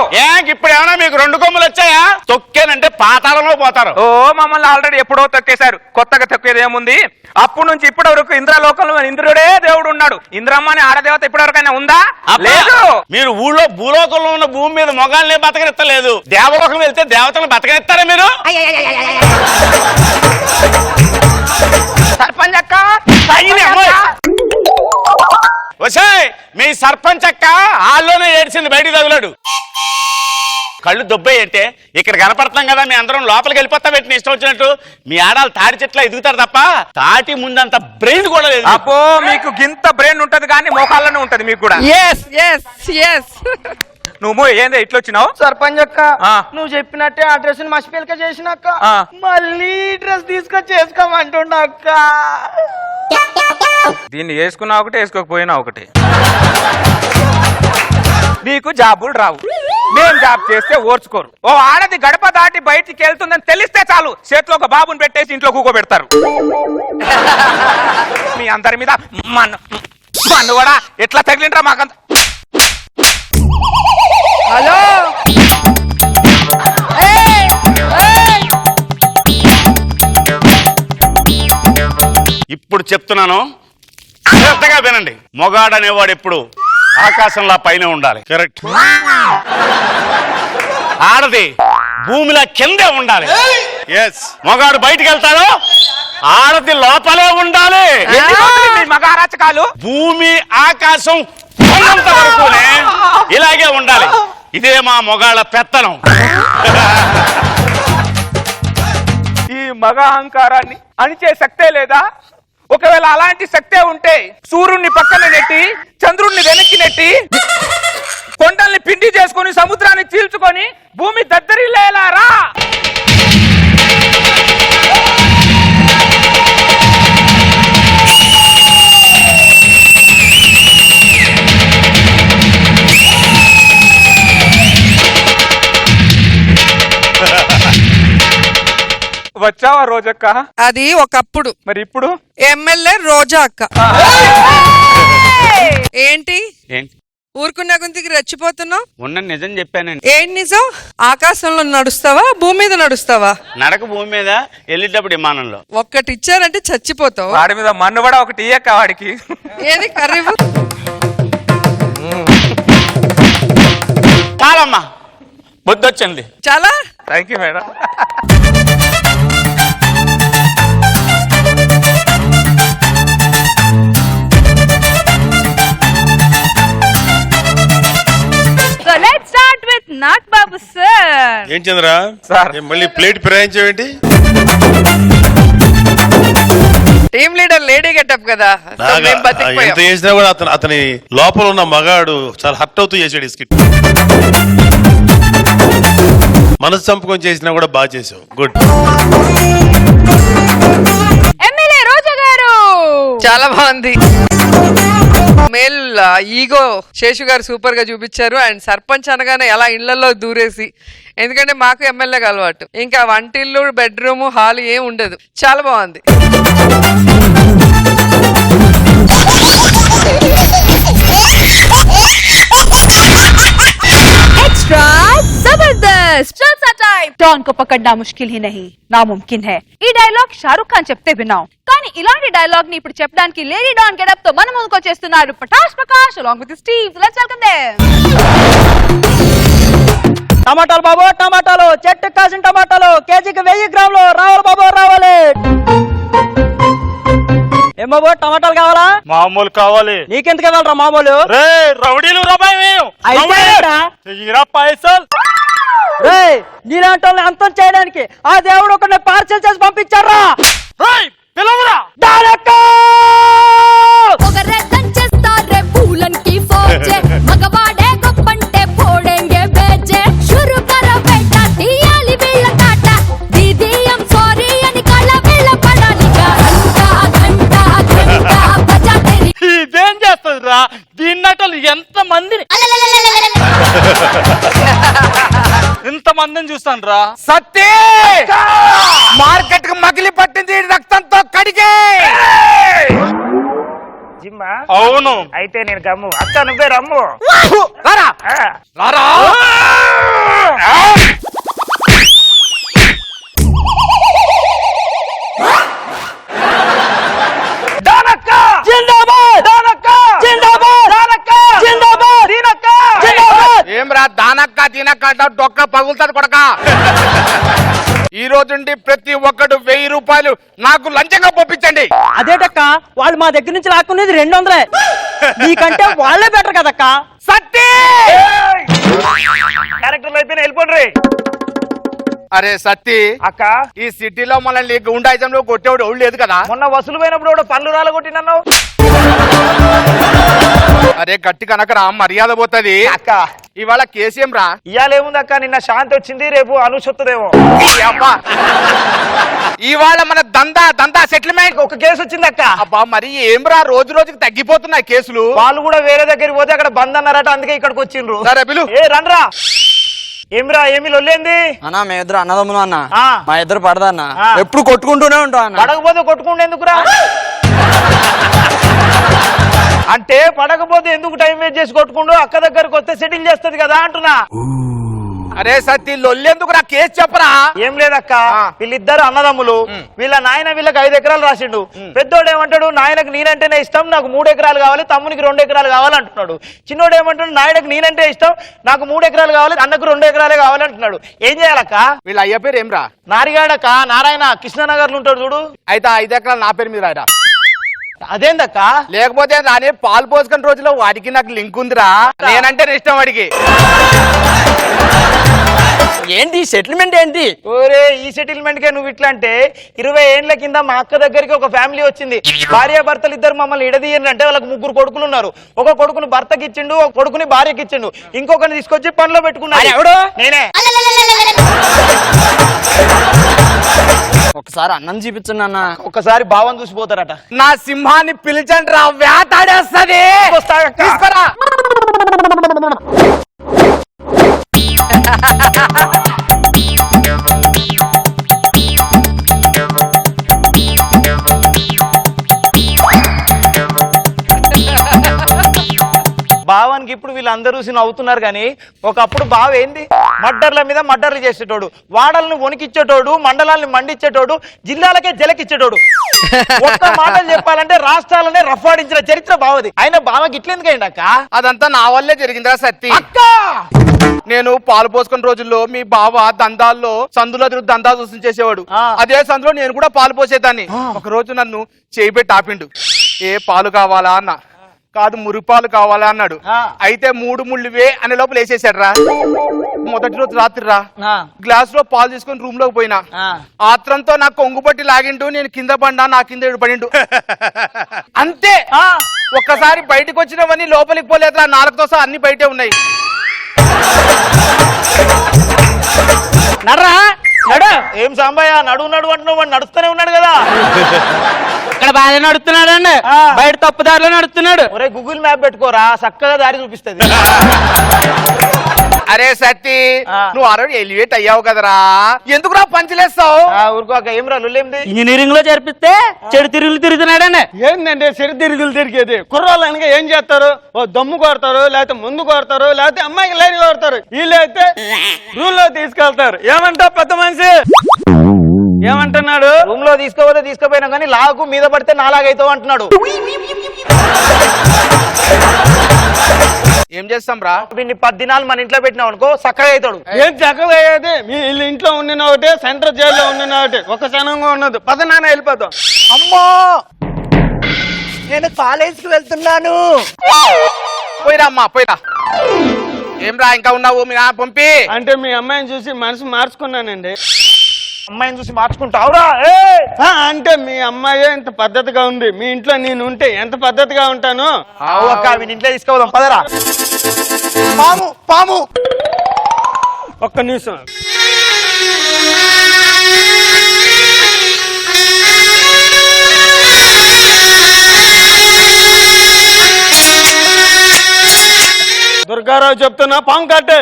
S6: ఇప్పుడు ఏమైనా మీకు 2 కొమ్ములు వచ్చాయా? తొక్కేనంటే పాతాళంలో పోతారు.
S12: ఓ మమ్మల్ని ఆల్రెడీ ఎప్పుడో తొక్కేశారు, కొత్తగా తొక్కేది ఏముంది? అప్పటి నుంచి ఇప్పటి వరకు ఇంద్రలోకంలో ఇంద్రుడే దేవుడు ఉన్నాడు. ఇంద్రమ్మ అని ఆడదేవత ఇప్పటి వరకైనా ఉందా? లేదు.
S6: మీరు ఊళ్ళో భూలోకంలో ఉన్న భూమి మీద మొగాళ్ళనే బతకనిస్తలేదు, దేవలోకం వెళ్తే దేవతలు బతకనిస్తారా మీరు?
S12: సర్పంచ్ అక్క,
S6: వచ్చాయ్ మీ సర్పంచ్ అక్క హాల్లోనే ఏడ్చింది, బయటికి తగులాడు. కళ్ళు దొబ్బాయి అంటే ఇక్కడ కనపడతాం కదా, మీ అందరం లోపలికి వెళ్ళిపోతా పెట్టి ఇష్టం వచ్చినట్టు. మీ ఆడాలు తాడి చెట్ల ఎదుగుతారు తప్ప తాటి ముందంత బ్రెయిన్ కూడా లేదు.
S12: అప్పో మీకు గింత బ్రెయిన్ ఉంటది కానీ మోకాళ్ళనే ఉంటది మీకు కూడా. నువ్వు ఏందో ఇట్లా వచ్చినావు?
S5: సర్పంచ్ అక్క, నువ్వు చెప్పినట్టే ఆ డ్రెస్ మసిపిల్క చేసినాక మళ్ళీ డ్రెస్ తీసుకొచ్చి వేసుకోమంటుండ అక్క.
S12: దీన్ని వేసుకున్నా ఒకటి, వేసుకోకపోయినా ఒకటి. నీకు జాబులు రావు, మేం జాబ్ చేస్తే ఓర్చుకోరు. ఓ ఆడది గడప దాటి బయటికి వెళ్తుందని తెలిస్తే చాలు చేతిలో ఒక బాబుని పెట్టేసి ఇంట్లో కూకోబెడతారు. మీ అందరి మీద మన్ను కూడా ఎట్లా తగిలిండ్రా మాకంత.
S1: హలో,
S6: ఇప్పుడు చెప్తున్నాను శ్రద్ధగా వినండి. మొగాడనేవాడు ఎప్పుడు ఆకాశంలా పైన ఉండాలి.
S11: కరెక్ట్.
S6: ఆడది భూమిలా కిందే ఉండాలి. మొగాడు బయటికి వెళ్తాడు, ఆడది లోపలే ఉండాలి.
S12: మగ అరాచకాలు
S6: భూమి ఆకాశం ఉన్నంత వరకునే ఇలాగే ఉండాలి. ఇదే మా మొగాళ్ళ పెత్తనం.
S12: ఈ మగ అహంకారాన్ని అణిచే శక్తే లేదా? ఒకవేళ అలాంటి శక్తే ఉంటే సూర్యుడిని పక్కన నెట్టి, చంద్రుడిని వెనక్కి నెట్టి, కొండల్ని పిండి చేసుకొని, సముద్రాన్ని చీల్చుకొని భూమి దద్దరిల్లేలారా? వచ్చావా రోజక్క?
S1: అది ఒకప్పుడు.
S12: మరి ఇప్పుడు
S1: ఎమ్మెల్యే రోజా అక్క. ఏంటి ఊరుకున్న గుంతికి రెచ్చిపోతున్నావు?
S6: ఉన్న నిజం చెప్పానండి.
S1: ఏంటి నిజం? ఆకాశంలో నడుస్తావా, భూమి మీద నడుస్తావా?
S6: నడక భూమి మీద, వెళ్ళేటప్పుడు విమానంలో.
S1: ఒక్కటి ఇచ్చారంటే చచ్చిపోతావు.
S12: వాడి మీద మన్ను కూడా ఒకటి ఇయ్యక్క వాడికి.
S1: ఏది కర్రీ?
S6: చాలమ్మా, బుద్ధి వచ్చింది.
S1: చాలా
S12: thank you madam.
S14: So let's start with Nagbabu sir.
S11: ఏం చంద్రా మళ్ళీ ప్లేట్ ఫిరాయించావేంటి?
S1: టీమ్ లీడర్ లేడీ గెటప్ కదా,
S11: ఎంత చేసినా కూడా అతని లోపల ఉన్న మగాడు చాలా హర్ట్ అవుతూ చేసాడు ఈ స్కిట్. మనసు చంపుకొని చేసినా కూడా బాగా చేసావు. గుడ్.
S14: ఎమ్మెల్యే రోజా గారు
S1: చాలా బాగుంది. మేల్ ఈగో శేషు గారు సూపర్ గా చూపించారు. అండ్ సర్పంచ్ అనగానే ఎలా ఇళ్లలో దూరేసి, ఎందుకంటే మాకు ఎమ్మెల్యేగా అలవాటు, ఇంకా వంటిల్లు, బెడ్రూమ్, హాల్ ఏం ఉండదు. చాలా బాగుంది.
S14: एक्स्ट्रा जबरदस्त चलता टाइम डॉन को पकड़ना मुश्किल ही नहीं नामुमकिन है. ఈ డైలాగ్ షారుఖ్ ఖాన్ చెప్తే విన్నాం, కానీ ఇలాంటి డైలాగ్ ని ఇప్పుడు చెప్పడానికి లేడీ డాన్ గెటప్ తో మన ముందుకు వచ్చేస్తున్నారు Pataas Prakash along with his team. Let's welcome them.
S5: టమాటాలు బాబు, టమాటాలు చెట్టు కాసిన టమాటాలు కేజీకి 1000 గ్రాములు రావాలి బాబు, రావాలి. ఏం బాబు టమాటాలు కావాలా?
S6: మామూలు కావాలి.
S5: నీకెందుకు ఇవ్వాలరా మామూలు?
S6: రౌడీలు
S5: పైసలు నీలాంటి వాళ్ళని అంతం చేయడానికి ఆ దేవుడు ఒకరిని పార్సల్ చేసి పంపించారా?
S9: మగవాడే గొప్పంటే పోడెంగే బేజే షురు కరో బేటా తీయాలి వీళ్ళ Kata Didi I am sorry అని కళ్ళ వీళ్ళ పడాలిగా గంట గంట బజా తెరి.
S5: ఇదేం చేస్తుందిరా? దీన్నటలు ఎంత మందిని మందిని చూస్తాను రా.
S12: సత్తి మార్కెట్ కు మగిలి పట్టింది రక్తంతో కడిగే.
S5: జిమ్మా
S12: అవును.
S5: అయితే నేను గమ్ము అక్క నువ్వే రమ్ము.
S12: రారా రారా.
S5: దానక్క జిందాబాద్, దానక్క జిందాబాద్, దానక్క జిందాబాద్, దీనక్క జిందాబాద్.
S12: ఏం రా దానక్క దీనక్క అంట డొక్క పగులుతాడు కొడక. ఈ రోజు నుండి ప్రతి ఒక్కడు 1000 రూపాయలు నాకు లంచంగా పంపించండి.
S5: అదేటక్క వాళ్ళు మా దగ్గర నుంచి లాక్కునేది 200. నీకంటే వాళ్ళే బెటర్ కదక్క.
S12: సత్తి
S5: క్యారెక్టర్లు అయిపోయినా వెళ్ళిపోండి.
S12: అరే సత్తి
S5: అక్క
S12: ఈ సిటీలో మనల్ని గుండాయిజంలో కొట్టేవాడు ఎవడు లేదు కదా.
S5: మొన్న వసూలు పోయినప్పుడు కూడా పళ్ళు రాలగొట్టినన్నావు.
S12: అరే గట్టి కనకరా మర్యాద పోతుంది.
S5: అక్క
S12: ఇవాళ కేసీఎం రా.
S5: ఇవాళ ఏముందక్క, నిన్న శాంతి వచ్చింది, రేపు అనుషొత్తదేమో.
S12: ఇవాళ మన దందా సెటిల్మెంట్
S5: ఒక కేసు వచ్చింది అక్క.
S12: అబ్బా మరి ఏం రా రోజు రోజుకి తగ్గిపోతున్నాయి కేసులు.
S5: వాళ్ళు కూడా వేరే దగ్గరికి పోతే అక్కడ బంద్ అన్నారట, అందుకే ఇక్కడికి వచ్చిండ్రు.
S12: సరే పిలు.
S5: ఏ రండ్రా. ఏమిరా ఏమి లొల్లేంది
S10: అన్నా మేము ఇద్దరు అన్నదమ్ములు అన్న.
S5: ఆ.
S10: మా ఇద్దరు పడదన్న.
S5: ఆ.
S10: ఎప్పుడు కొట్టుకుంటూనే ఉంటాం అన్న.
S5: పడకపోతే కొట్టుకుంటే ఎందుకురా? అంటే పడకపోతే ఎందుకు టైం వేస్ట్ చేసి కొట్టుకుంటూ అక్క దగ్గరకు వస్తే సెటిల్ చేస్తది కదా అంటున్నా.
S12: అరే సత్తి లొల్లెందుకు రా కేసు చెప్పరా.
S5: ఏం లేదక్క, వీళ్ళిద్దరు అన్నదమ్ములు. వీళ్ళ నాయన వీళ్ళకి 5 ఎకరాలు రాసిండు. పెద్దోడు ఏమంటాడు, నాయనకు నేనంటేనే ఇష్టం, నాకు 3 ఎకరాలు కావాలి, తమ్మునికి 2 ఎకరాలు కావాలంటున్నాడు. చిన్నోడు ఏమంటాడు, నాయనకు నేనంటే ఇష్టం, నాకు 3 ఎకరాలు కావాలి, అన్నకు 2 ఎకరాలే కావాలంటున్నాడు. ఏం చేయాలక్క?
S12: వీళ్ళ అయ్య పేరు ఏం రా?
S5: నారిగాడక్క, నారాయణ కృష్ణనగర్ లో ఉంటాడు చూడు.
S12: అయితే 5 ఎకరాలు నా పేరు మీద రాయరా.
S5: అదేందక్క?
S12: లేకపోతే నానే పాలు పోసుకున్న రోజులో వాడికి నాకు లింక్ ఉందిరా. నేనంటే ఇష్టం వాడికి.
S10: ఏంటి సెటిల్మెంట్ ఏంటి?
S5: ఓరే ఈ సెటిల్మెంట్ కే నువ్వు ఇట్లా అంటే 20 ఏండ్ల కింద మా అక్క దగ్గరికి ఒక ఫ్యామిలీ వచ్చింది. భార్య భర్తలు ఇద్దరు మమ్మల్ని ఇడదీయండి అంటే వాళ్ళకి 3 కొడుకులు ఉన్నారు. ఒక కొడుకుని భర్తకి ఇచ్చిండు, ఒక కొడుకుని భార్యకి ఇచ్చిండు, ఇంకొకరిని తీసుకొచ్చి పనిలో పెట్టుకున్నాడు.
S10: ఎవడు?
S5: నేనే.
S10: ఒకసారి అన్నం చూపించండి అన్న.
S5: ఒకసారి భావం చూసిపోతారట.
S12: నా సింహాన్ని పిలిచండి రా, వేటాడేస్తుంది. తీసుకురా.
S5: భావానికి ఇప్పుడు వీళ్ళందరూ నవ్వుతున్నారు కానీ ఒకప్పుడు బావ ఏంది, మడ్డర్ల మీద మడ్డర్లు చేసేటోడు, వాడలను వణికిచ్చేటోడు, మండలాన్ని మండిచ్చేటోడు, జిల్లాలకే జలకిచ్చేటోడు. ఒక్క మాటలు చెప్పాలంటే రాష్ట్రాలనే రఫాడించిన చరిత్ర బావది. ఆయన బావకి ఇట్లెందుకైంది అక్క?
S12: అదంతా నా వల్లే జరిగిందిరా సత్తి. నేను పాలు పోసుకున్న రోజుల్లో మీ బావ దందాల్లో సందులో తిరుగు దందా చూసి చేసేవాడు. అదే సందులో నేను కూడా పాలు పోసేదాన్ని. ఒక రోజు నన్ను చేయి పెట్టి ఆపిండు. ఏ పాలు కావాలా అన్న. కాదు మురిపాలు కావాలా అన్నాడు. అయితే 3 ముళ్ళువే అనే లోపల వేసేసాడు రా. మొదటి రోజు రాత్రి రా, గ్లాస్ లో పాలు తీసుకుని రూమ్ లోకి పోయినా. ఆత్రంతో నాకు కొంగుపట్టి లాగిండు, నేను కింద పడినా, నా కింద పడిండు. అంతే. ఒక్కసారి బయటకు వచ్చినవన్నీ లోపలికి పోలేదురా, 4తో సహా అన్ని బయటే ఉన్నాయి.
S5: నడరా నడు. ఏం సాంబయ్య నడు నడు అంటున్నావు, వాడు నడుస్తూనే ఉన్నాడు కదా.
S13: ఇక్కడ బాగా నడుస్తున్నాడు అండి, బయట తప్పుదారిలో నడుస్తున్నాడు.
S5: ఒరే గూగుల్ మ్యాప్ పెట్టుకోరా, చక్కగా దారి చూపిస్తుంది.
S12: అరే సత్తి నువ్వు ఆ రోజు ఎలివేట్ అయ్యావు కదరా, ఎందుకు రా పంచలేస్తావు?
S5: ఊరుకోక. ఏం రా లొల్లేంది?
S13: ఇంజనీరింగ్ లో చేర్పిస్తే చెడు తిరుగులు తిరుగుతున్నాడండి.
S5: ఏంటంటే చెడు తిరుగులు తిరిగేది? కుర్రాళ్ళు అనగా ఏం చేస్తారు? ఓ దమ్ము కొడతారు, లేకపోతే ముందు కొడతారు, లేకపోతే అమ్మాయికి లైన్ కొడతారు. వీళ్ళైతే రూమ్ లో తీసుకెళ్తారు. ఏమంటావు పెద్ద మనిషి? ఏమంటున్నాడు? రూమ్ లో తీసుకోపోతే తీసుకుపోయినా కానీ లాగు మీద పడితే నాలాగైతావు అంటున్నాడు.
S12: ఏం చేస్తాం రా?
S5: వీడిని 10 దినాలు మన ఇంట్లో పెట్టినావు అనుకో చక్కగా అవుతాడు. ఏం చక్కగా అయ్యేది? మీ ఇంట్లో ఉండిన ఒకటే, సెంట్రల్ జైల్లో ఉండిన ఒకటే, ఒక క్షణంగా ఉన్నది. 10 నాన్న వెళ్ళిపోతాం.
S10: అమ్మో నేను కాలేజీకి వెళ్తున్నాను.
S12: పోయిరా అమ్మా పోయిరా. ఏం రా ఇంకా ఉన్నావు? మీ నాన్న పంపి.
S5: అంటే మీ అమ్మాయిని చూసి మనసు మార్చుకున్నానండి. అమ్మాయిని చూసి మార్చుకుంటావురా? అంటే మీ అమ్మాయి ఇంత పద్ధతిగా ఉంది, మీ ఇంట్లో నేను ఉంటే ఎంత పద్ధతిగా ఉంటాను. అక్క వీని ఇంట్లో తీసుకోదాం పదరా.
S10: పాము పాము.
S5: ఒక్క నిమిషం. దుర్గారావు చెప్తున్నా, పాము కట్టే.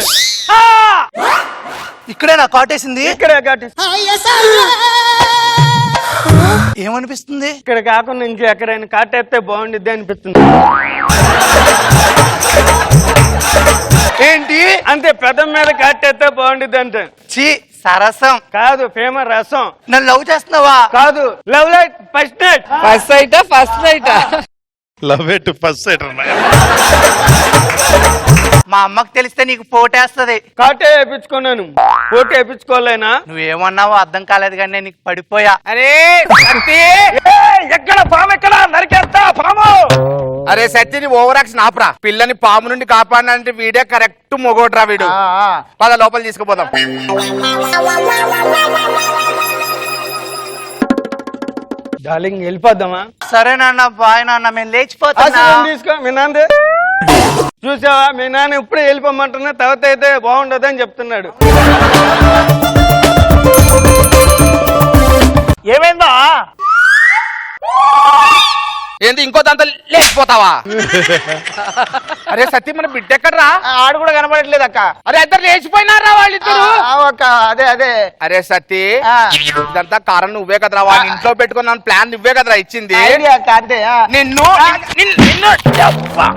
S10: ఇక్కడే నా కాటేసింది.
S5: ఇక్కడే కాటేసి
S10: ఏమనిపిస్తుంది?
S5: ఇక్కడ కాకుండా ఇంకా ఎక్కడైనా కాటేస్తే బాగుండిద్ది అనిపిస్తుంది.
S10: ఏంటి
S5: అంతే, పెదం మీద కాటేస్తే బాగుండిద్ది అంటే.
S10: చి సరసం
S5: కాదు, ఫేమస్ రసం.
S10: నన్ను లవ్ చేస్తున్నావా?
S5: కాదు, love light first night.
S1: First night
S11: love at first sight అన్నాయి.
S10: మా అమ్మకి తెలిస్తే నీకు పోటేస్తది.
S5: కాటే వేయించుకున్నాను, పోటీ వేయించుకోలేనా?
S10: నువ్వేమన్నావో అర్థం కాలేదు కానీ నేను నీకు పడిపోయా.
S12: అరే సత్తి,
S5: ఎక్కడ పాము, ఎక్కడ నరికేస్తా పాము.
S12: అరే సత్తిని ఓవర్ యాక్షన్ ఆపరా. పిల్లని పాము నుండి కాపాడాలంటే వీడే కరెక్ట్ మొగోడ్రా వీడు. పద లోపల తీసుకుపోదాం.
S5: డార్లింగ్ వెళ్ళిపోద్దామా?
S10: సరే నాన్న, బాయ్ నాన్న, మేము లేచిపోతా.
S5: తీసుకో, మీ నాన్నే చూసావా? మీ నాన్న ఇప్పుడే వెళ్ళిపోమంటున్నా, తర్వాత అయితే బాగుండదు అని చెప్తున్నాడు.
S12: ఏమైందా? ఏంది ఇంకో దాంతో లేకపోతావా? అరే సత్తి, మన బిడ్డ ఎక్కడరా?
S5: ఆడు కూడా కనబడట్లేదు అక్క.
S12: అరే ఇద్దరు లేచిపోయినారా వాళ్ళిద్దరు?
S5: అదే
S12: అరే సత్తి, ఇదంతా కారణం నువ్వే కదరా. వాడిని ఇంట్లో పెట్టుకున్న ప్లాన్ నువ్వే కదరా ఇచ్చింది.
S5: అంతే.
S12: నిన్ను అబ్బా.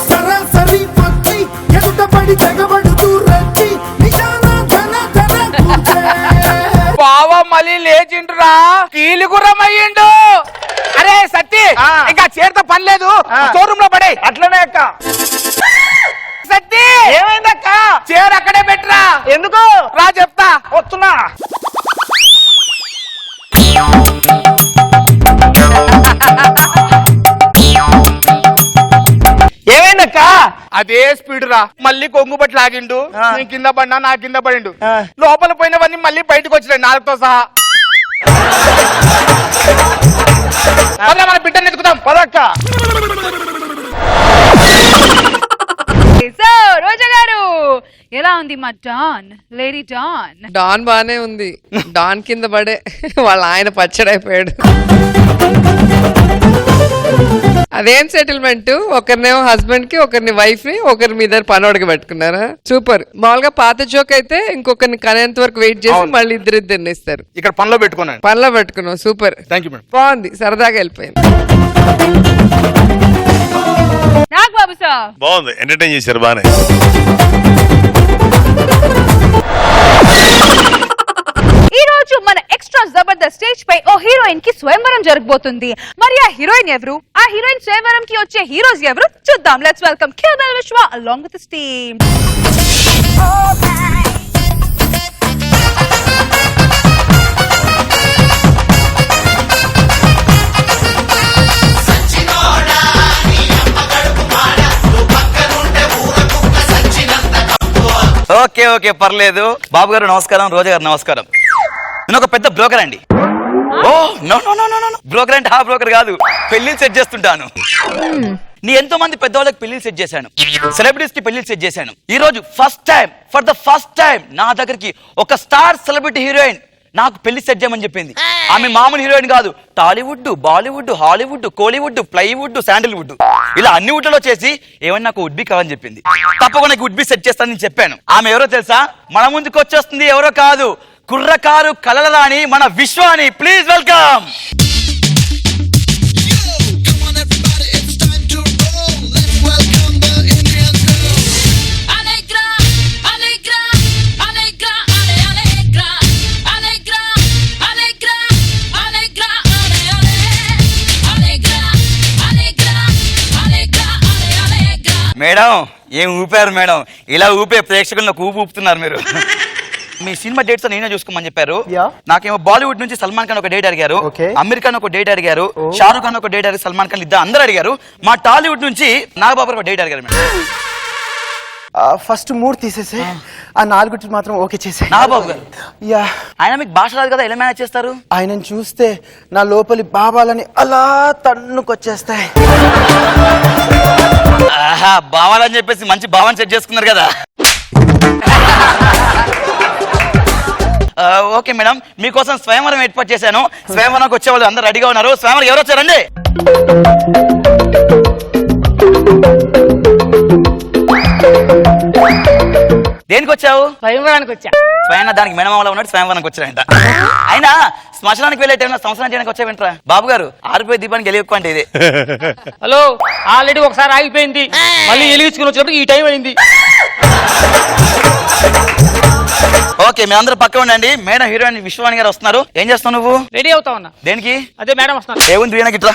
S15: సరాసరి పక్కై ఎదుటపడి తెగబడుతూ రచ్చి నిశానా ధన ధన కూర్చే.
S12: బావ మళ్ళీ లేచిండ్రా, కీలుగురమయ్యిండు. అరే సత్తి, ఇంకా చేరితో పని లేదు, షోరూమ్ లో పడే.
S5: అట్లనే అక్క.
S12: సత్తి,
S5: ఏమైందక్క?
S12: చీర అక్కడే పెట్టరా.
S5: ఎందుకు
S12: రా చెప్తా.
S5: వస్తున్నా. ఏమైందక్క?
S12: అదే స్పీడ్ రా, మళ్ళీ కొంగు బట్టి లాగిండు. నేను కింద పడినా, నా కింద పడిండు. లోపల పోయినవన్నీ మళ్ళీ బయటకు వచ్చినాయి నాలుగుతో సహా. మన బిడ్డను ఎత్తుకుతాం పదక్క.
S14: సో రోజా గారు, ఎలా ఉంది మా డాన్, లేడీ డాన్?
S1: డాన్ బానే ఉంది. డాన్ కింద పడే వాళ్ళ ఆయన పచ్చడైపోయాడు. అదేం సెటిల్మెంట్? ఒకరినేమో హస్బెండ్ కి, ఒకరిని వైఫ్ ని, ఒకరి మీ ఇద్దరు పనోడికి పెట్టుకున్నారా? సూపర్. మామూలుగా పాత జోక్ అయితే ఇంకొకరిని కనేంత వరకు వెయిట్ చేసి మళ్ళీ ఇద్దరిని ఇస్తారు.
S12: ఇక్కడ పనిలో పెట్టుకున్నాను.
S1: పనిలో పెట్టుకున్నావు. సూపర్.
S12: Thank you madam.
S1: బాగుంది, సరదాగా వెళ్ళిపోయింది.
S14: నాకు బాబు సార్
S11: బాగుంది, ఎంటర్టైన్ చేశారు బానే.
S14: ఈ రోజు మన ఎక్స్ట్రా జబర్దస్త్ స్టేజ్ పై ఓ హీరోయిన్ కి స్వయంవరం జరగబోతుంది. మరి ఆ హీరోయిన్ ఎవరు? ఆ హీరోయిన్ స్వయంవరం కి వచ్చే హీరోస్ ఎవరు చూద్దాం. లెట్స్ వెల్కమ్ కిల్బెల్ విశ్వ along with his team.
S16: Okay okay పర్లేదు. బాబు గారు నమస్కారం, రోజా గారు నమస్కారం. నేను ఒక పెద్ద బ్రోకర్ అండి. Oh no no no no, broker అంటే ఆ బ్రోకర్ కాదు, పెళ్లిని సెట్ చేస్తుంటాను. నీ ఎంతో మంది పెద్దవాళ్ళకి పెళ్లిని సెట్ చేశాను, సెలబ్రిటీస్ కి పెళ్లిని సెట్ చేశాను. ఈ రోజు ఫర్ ద ఫస్ట్ టైం నా దగ్గరికి ఒక స్టార్ సెలబ్రిటీ హీరోయిన్ నాకు పెళ్లి సెట్ చేయమని చెప్పింది. ఆమె మామూలు హీరోయిన్ కాదు, టాలీవుడ్, బాలీవుడ్, హాలీవుడ్, కోలీవుడ్, ప్లైవుడ్, శాండిల్వుడ్, ఇలా అన్ని వుడ్లలో చేసి ఏమన్నా నాకు వుడ్ బి కావాలని చెప్పింది. తప్పకుండా వుడ్ బి సెట్ చేస్తానని చెప్పాను. ఆమె ఎవరో తెలుసా? మన ముందుకు వచ్చేస్తుంది. ఎవరో కాదు, కుర్రకారు కలల రాణి మన విశ్వాని. Please welcome. మేడం ఏం ఊపారు మేడం, ఇలా ఊపే ప్రేక్షకులను ఊపు ఊపుతున్నారు మీరు. మీ సినిమా డేట్స్ నేనే చూసుకోమని చెప్పారు. నాకేమో బాలీవుడ్ నుంచి సల్మాన్ ఖాన్ ఒక డేట్ అడిగారు, అమీర్ ఖాన్ ఒక డేట్ అడిగారు, షారూక్ ఖాన్ ఒక డేట్ అడిగారు, సల్మాన్ ఖాన్ ఇద్దరు అందరూ అడిగారు. మా టాలీవుడ్ నుంచి నాగబాబు ఒక డేట్ అడిగారు మేడం.
S10: ఫస్ట్ 3 తీసేసే, ఆ 4 మాత్రం ఓకే చేసే.
S16: నాగబాబు గారు ఆయన మీకు భాష రాదు కదా, ఎలా మేనేజ్ చేస్తారు?
S10: ఆయనను చూస్తే నా లోపలి భావాలని అలా తన్నుకొచ్చేస్తాయి.
S16: ఆహా, భావాలని చెప్పేసి మంచి భావాన్ని సెట్ చేసుకున్నారు కదా. ఓకే మేడం, మీకోసం స్వయంవరం ఏర్పాటు చేశాను. స్వయంవరంకి వచ్చే వాళ్ళు అందరూ రెడీగా ఉన్నారు. స్వయంవరం ఎవరు వచ్చారండి? దేనికి వచ్చావు?
S13: స్వయంవరానికి వచ్చా.
S16: స్వయం దానికి మేనమామలో ఉన్నాడు, స్వయంవరానికి వచ్చారంట. అయినా శ్మశానానికి వెళ్ళే టైంలో సంవత్సరం చేయడానికి వచ్చావేంట్రా? బాబు గారు ఆరిపోయే దీపానికి వెలిగి అంటే ఇది.
S13: హలో, ఆల్రెడీ ఒకసారి ఆగిపోయింది, మళ్ళీ వెలిగించుకుని వచ్చినప్పుడు ఈ టైం అయింది.
S16: ఓకే, మీ అందరూ పక్క ఉండండి. మేడం హీరోయిన్ విశ్వవాణి గారు వస్తున్నారు. ఏం చేస్తావు నువ్వు?
S13: రెడీ అవుతా ఉన్నా.
S16: దేనికి?
S13: అదే మేడం వస్తున్నారు.
S16: ఏముంది వీణకి ఇట్లా.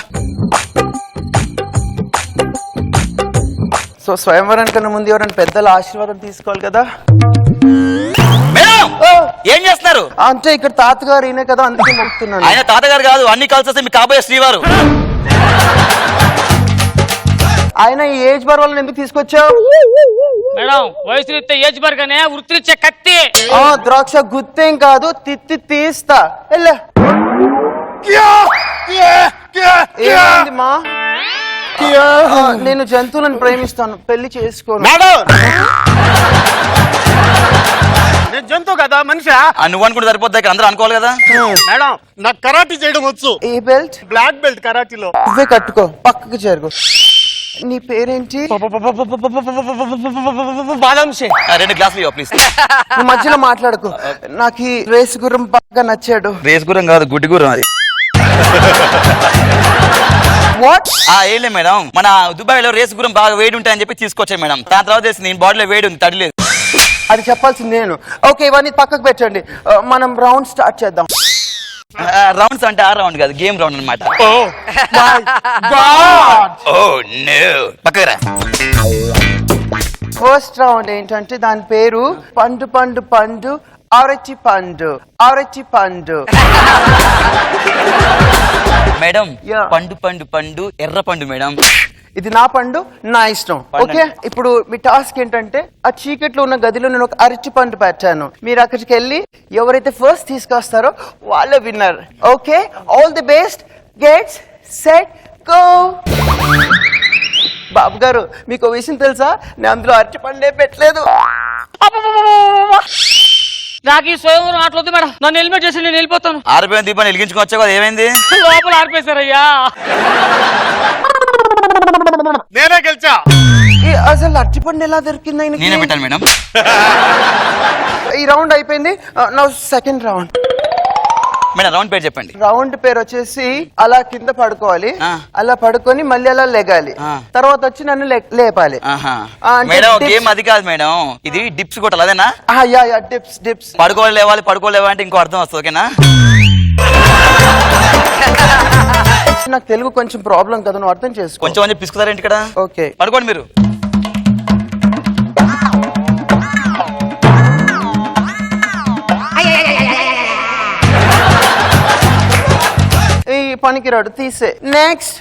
S5: సో స్వయంవరం కన్నా ముందు ఎవరైనా పెద్దల ఆశీర్వాదం తీసుకోవాలి కదా.
S16: ఏం చేస్తున్నారు?
S5: అంటే ఇక్కడ తాతగారు ఈయన కదా, అందుకే మొక్కుతున్నాను.
S16: ఆయన తాతగారు కాదు, అన్ని కలిసి వస్తే మీ కాబోయే శ్రీవారు.
S5: ఆయన ఈ ఏజ్ బార్ వాళ్ళని ఎందుకు తీసుకొచ్చావు?
S13: మేడం వయసు రీత్యా ఏజ్ బార్ గానే వృత్తిరీత్యా కత్తి.
S5: ద్రాక్ష గుత్తేం కాదు, తిత్తి తీస్తా. ఏమైంది మా? నేను జంతువులను ప్రేమిస్తాను, పెళ్లి చేసుకోను.
S10: నేను జంతువు కదా, మనిషా?
S16: నువ్వు అనుకుంటే సరిపోద్ది, ఇక్కడ అందరూ అనుకోవాలి కదా.
S10: మేడం నాకు కరాటీ చేయడం వచ్చు.
S5: ఏ బెల్ట్?
S10: బ్లాక్ బెల్ట్ కరాటీలో.
S5: నువ్వే కట్టుకో, పక్కకు జరుగు. నీ పేరేంటి?
S13: బాదం షేక్.
S16: 2 గ్లాసులు ఇవ్వ ప్లీజ్.
S5: నువ్వు మధ్యలో మాట్లాడకు. నాకు ఈ రేసు గుర్రం బాగా నచ్చాడు.
S16: రేస్ గురం కాదు, గుడ్డి గురం అది. ఏం లేదు మేడం, మన దుబాయ్ లో రేస్ గురం బాగా వేడి ఉంటాయని చెప్పి తీసుకొచ్చాను మేడం. దాని తర్వాత తెలిసి నేను బాడీలో వేడి ఉంది, తడిలేదు.
S5: అది చెప్పాల్సింది నేను. ఓకే, ఇవన్నీ పక్కకు పెట్టండి, మనం రౌండ్ స్టార్ట్ చేద్దాం.
S16: రౌండ్స్ అంటే ఆ రౌండ్ కాదు, గేమ్ రౌండ్ అనమాట. పక్కరా.
S5: ఫస్ట్ రౌండ్ ఏంటంటే దాని పేరు పండు పండు పండు అరటి పండు అరటి పండు.
S16: మేడం పండు పండు పండు ఎర్ర పండు మేడం.
S5: ఇది నా పండు, నా ఇష్టం. ఓకే, ఇప్పుడు మీ టాస్క్ ఏంటంటే ఆ చీకట్లో ఉన్న గదిలో నేను ఒక అరటి పండు పెట్టాను. మీరు అక్కడికి వెళ్ళి ఎవరైతే ఫస్ట్ తీసుకొస్తారో వాళ్ళే winner. Okay, all the best. Gets set go. Babu గారు, మీకు విషయం తెలుసా? నేను అందులో అరటి పండే పెట్టలేదు.
S13: నాకు ఈ స్వయంవరం ఆటలొద్దు మేడం, నన్ను హెల్మెట్ చేసి నేను వెళ్ళిపోతాను.
S16: ఆరిపోయిన దీపాన్ని వెలిగించుకోవచ్చా కదా, ఏమైంది?
S13: లోపల ఆరిపేశారయ్యా.
S10: నేనే గెలిచా.
S5: అసలు అరటి పండు ఎలా దొరికింది ఆయనకి?
S16: నేనే పెట్టాను మేడం.
S5: ఈ రౌండ్ అయిపోయింది. నా సెకండ్ రౌండ్.
S16: మేడం రౌండ్ పేరు చెప్పండి.
S5: రౌండ్ పేరు వచ్చేసి అలా కింద పడుకోవాలి, అలా పడుకొని మళ్ళీ అలా లెగాలి, తర్వాత వచ్చి నన్ను లేపాలి.
S16: మేడం గేమ్ అది కాదు మేడం, ఇది డిప్స్ కొట్టాలి, అదేనా?
S5: Dips dips.
S16: పడుకోలేవాలి పడుకోలేవా అంటే ఇంకో అర్థం వస్తుంది. ఓకేనా?
S5: నాకు తెలుగు కొంచెం ప్రాబ్లం కదా, నువ్వు అర్థం చేసుకో.
S16: కొంచెం అని పిసుకుతారేంటి ఇక్కడ?
S5: ఓకే,
S16: పడుకోండి మీరు.
S5: ఈ పనికిరాడు, తీసే. నెక్స్ట్.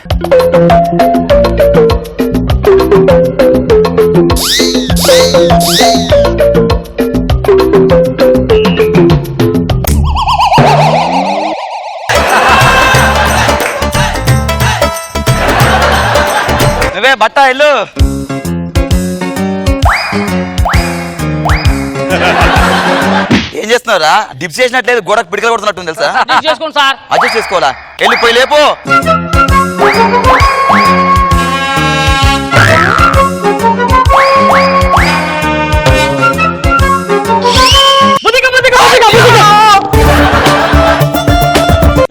S16: నువ్వే బట్ట ఇల్లు. ఏం చేస్తున్నారా? డిప్స్ చేసినట్లేదు, గోడకు పిడికలు కొడుతున్నట్టుంది తెలుసా?
S13: చేసుకోండి సార్.
S16: అడ్జస్ట్ చేసుకోవాలా? వెళ్ళిపోయి లేపు.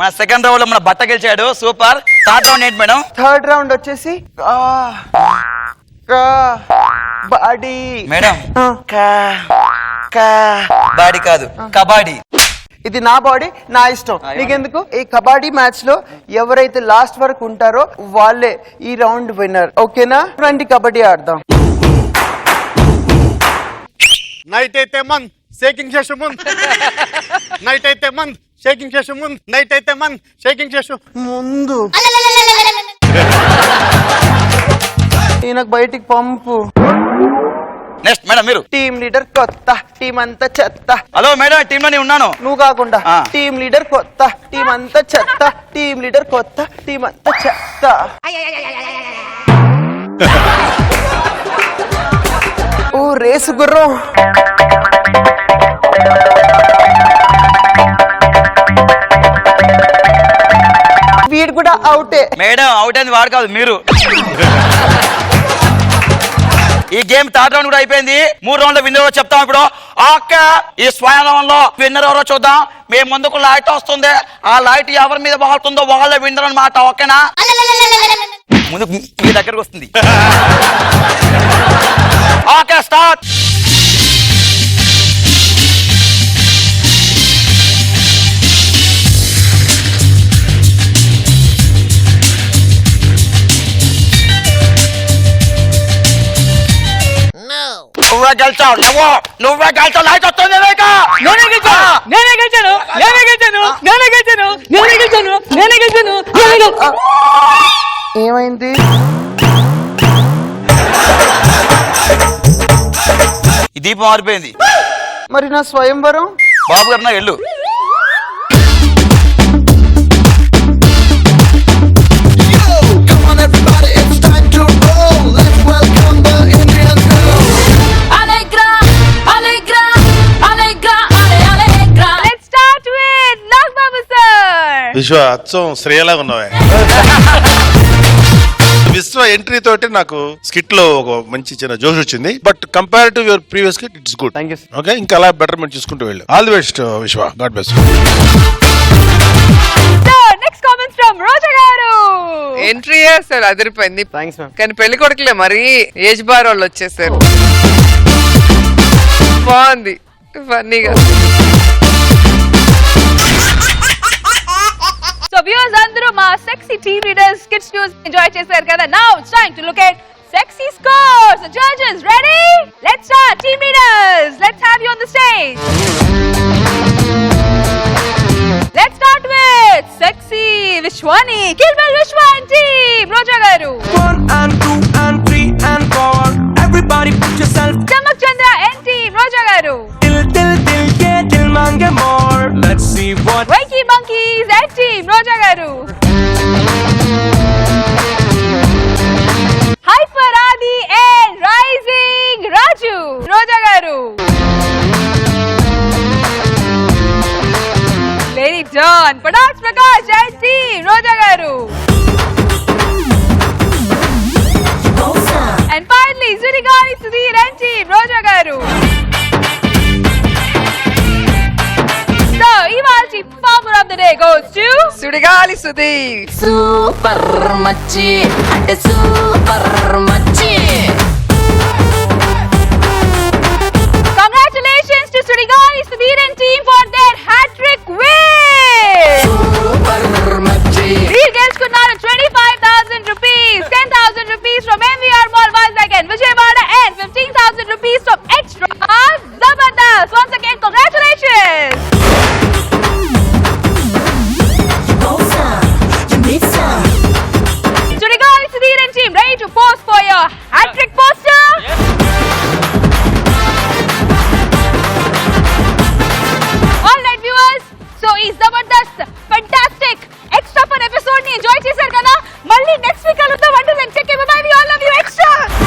S16: మన సెకండ్ రౌండ్ లో మన బట్ట గెలిచాడు, సూపర్. థర్డ్ రౌండ్ ఏంటి మేడం?
S5: థర్డ్ రౌండ్ వచ్చేసి బాడీ.
S16: మేడం బాడీ కాదు, కబాడీ.
S5: ఇది నా బాడీ, నా ఇష్టం. నీకెందుకు? ఈ కబాడీ మ్యాచ్ లో ఎవరైతే లాస్ట్ వరకు ఉంటారో వాళ్ళే ఈ రౌండ్ విన్నర్. ఓకేనా? రండి కబడ్డీ ఆడదాం.
S10: నైట్ అయితే మంత్ షేకింగ్ చేసే ముందు, నైట్ అయితే మంత్ షేకింగ్ చేసే ముందు, నైట్ అయితే మంత్ షేకింగ్ చేసే
S5: ముందు. ఈయనకు బయటికి పంపు.
S16: నెక్స్ట్ మేడం మీరు.
S5: టీమ్ లీడర్ కొత్త, టీం అంతా చెత్త.
S16: హలో మేడం, టీమ్ లోనే ఉన్నాను.
S5: నువ్వు కాకుండా టీమ్ లీడర్ కొత్త, టీం అంతా చెత్త. టీమ్ లీడర్ కొత్త, టీం అంతా చెత్త. ఓ రేసు గుర్రం. అవుటే.
S16: మేడం అవుట్ అయింది వాడు కాదు మీరు. ఈ గేమ్ థర్డ్ రౌండ్ కూడా అయిపోయింది. 3 రౌండ్ల విన్నర్ ఎవరో చెప్తాం ఇప్పుడు. ఓకే, ఈ స్వయంలో విన్నర్ ఎవరో చూద్దాం. మేము ముందుకు లైట్ వస్తుంది, ఆ లైట్ ఎవరి మీద బాగుతుందో వాళ్ళే విన్నర్ అన్నమాట. ఓకేనా? ముందు మీ దగ్గరకు వస్తుంది. Okay, start. నువ్వే గెలిచావు, నువ్వే గెలిచావు. లైట్ వస్తుంది.
S5: ఏమైంది?
S16: ఈ దీపం మారిపోయింది.
S5: మరి నా స్వయంవరం?
S16: బాబు గారు నా వెళ్ళు.
S3: Come on everybody, it's time to roll. Let's welcome the Indian girl.
S9: Allegra, Allegra, Allegra, Allegra.
S14: Let's start with Nagbabu sir.
S11: విశ్వ అచ్చం శ్రేయలాగా ఉన్నావే. విశ్వ ఎంట్రీ తోటి నాకు స్కిట్ లో ఒక మంచి చిన్న జోష్ వచ్చింది. But compare to your previous skit it's good. Okay, ఇంకా అలా బెటర్మెంట్ చూసుకుంటూ వెళ్ళు. All the best Vishwa. God bless.
S14: Next comments from Roja గారు.
S1: ఎంట్రీ అసలు అదిరిపోయింది.
S10: Thanks ma'am.
S1: కానీ పెళ్లి కొడుకులే మరి ఏజ్ బార్ వాళ్ళు వచ్చేసారు. బాగుంది, ఫన్నీగా.
S14: సో వ్యూవర్స్ అందరూ మా sexy team leaders kids news enjoy చేశారు కదా. Now it's time to look at sexy scores. So judges ready? Let's start. Team leaders, let's have you on the stage. Let's start with sexy Vishwani, Kilbel Vishwan team. Roja garu.
S15: 1 and 2 and 3 and 4. Everybody put yourself.
S14: Chamak Chandra and team. Roja garu.
S15: Till yeah, till mange more. Let's see what.
S14: Wakey Monkeys and team. Roja garu. Hyper Adi and Rising Raju. Roja garu. Lady Dawn, Padaks Prakash and team. Roja garu. And finally, Zurigani Sudhir and team. Roja garu. So, Ivalchi performer of the day goes to
S1: Sudigali Sudheer.
S9: Super మచ్చి అంటే super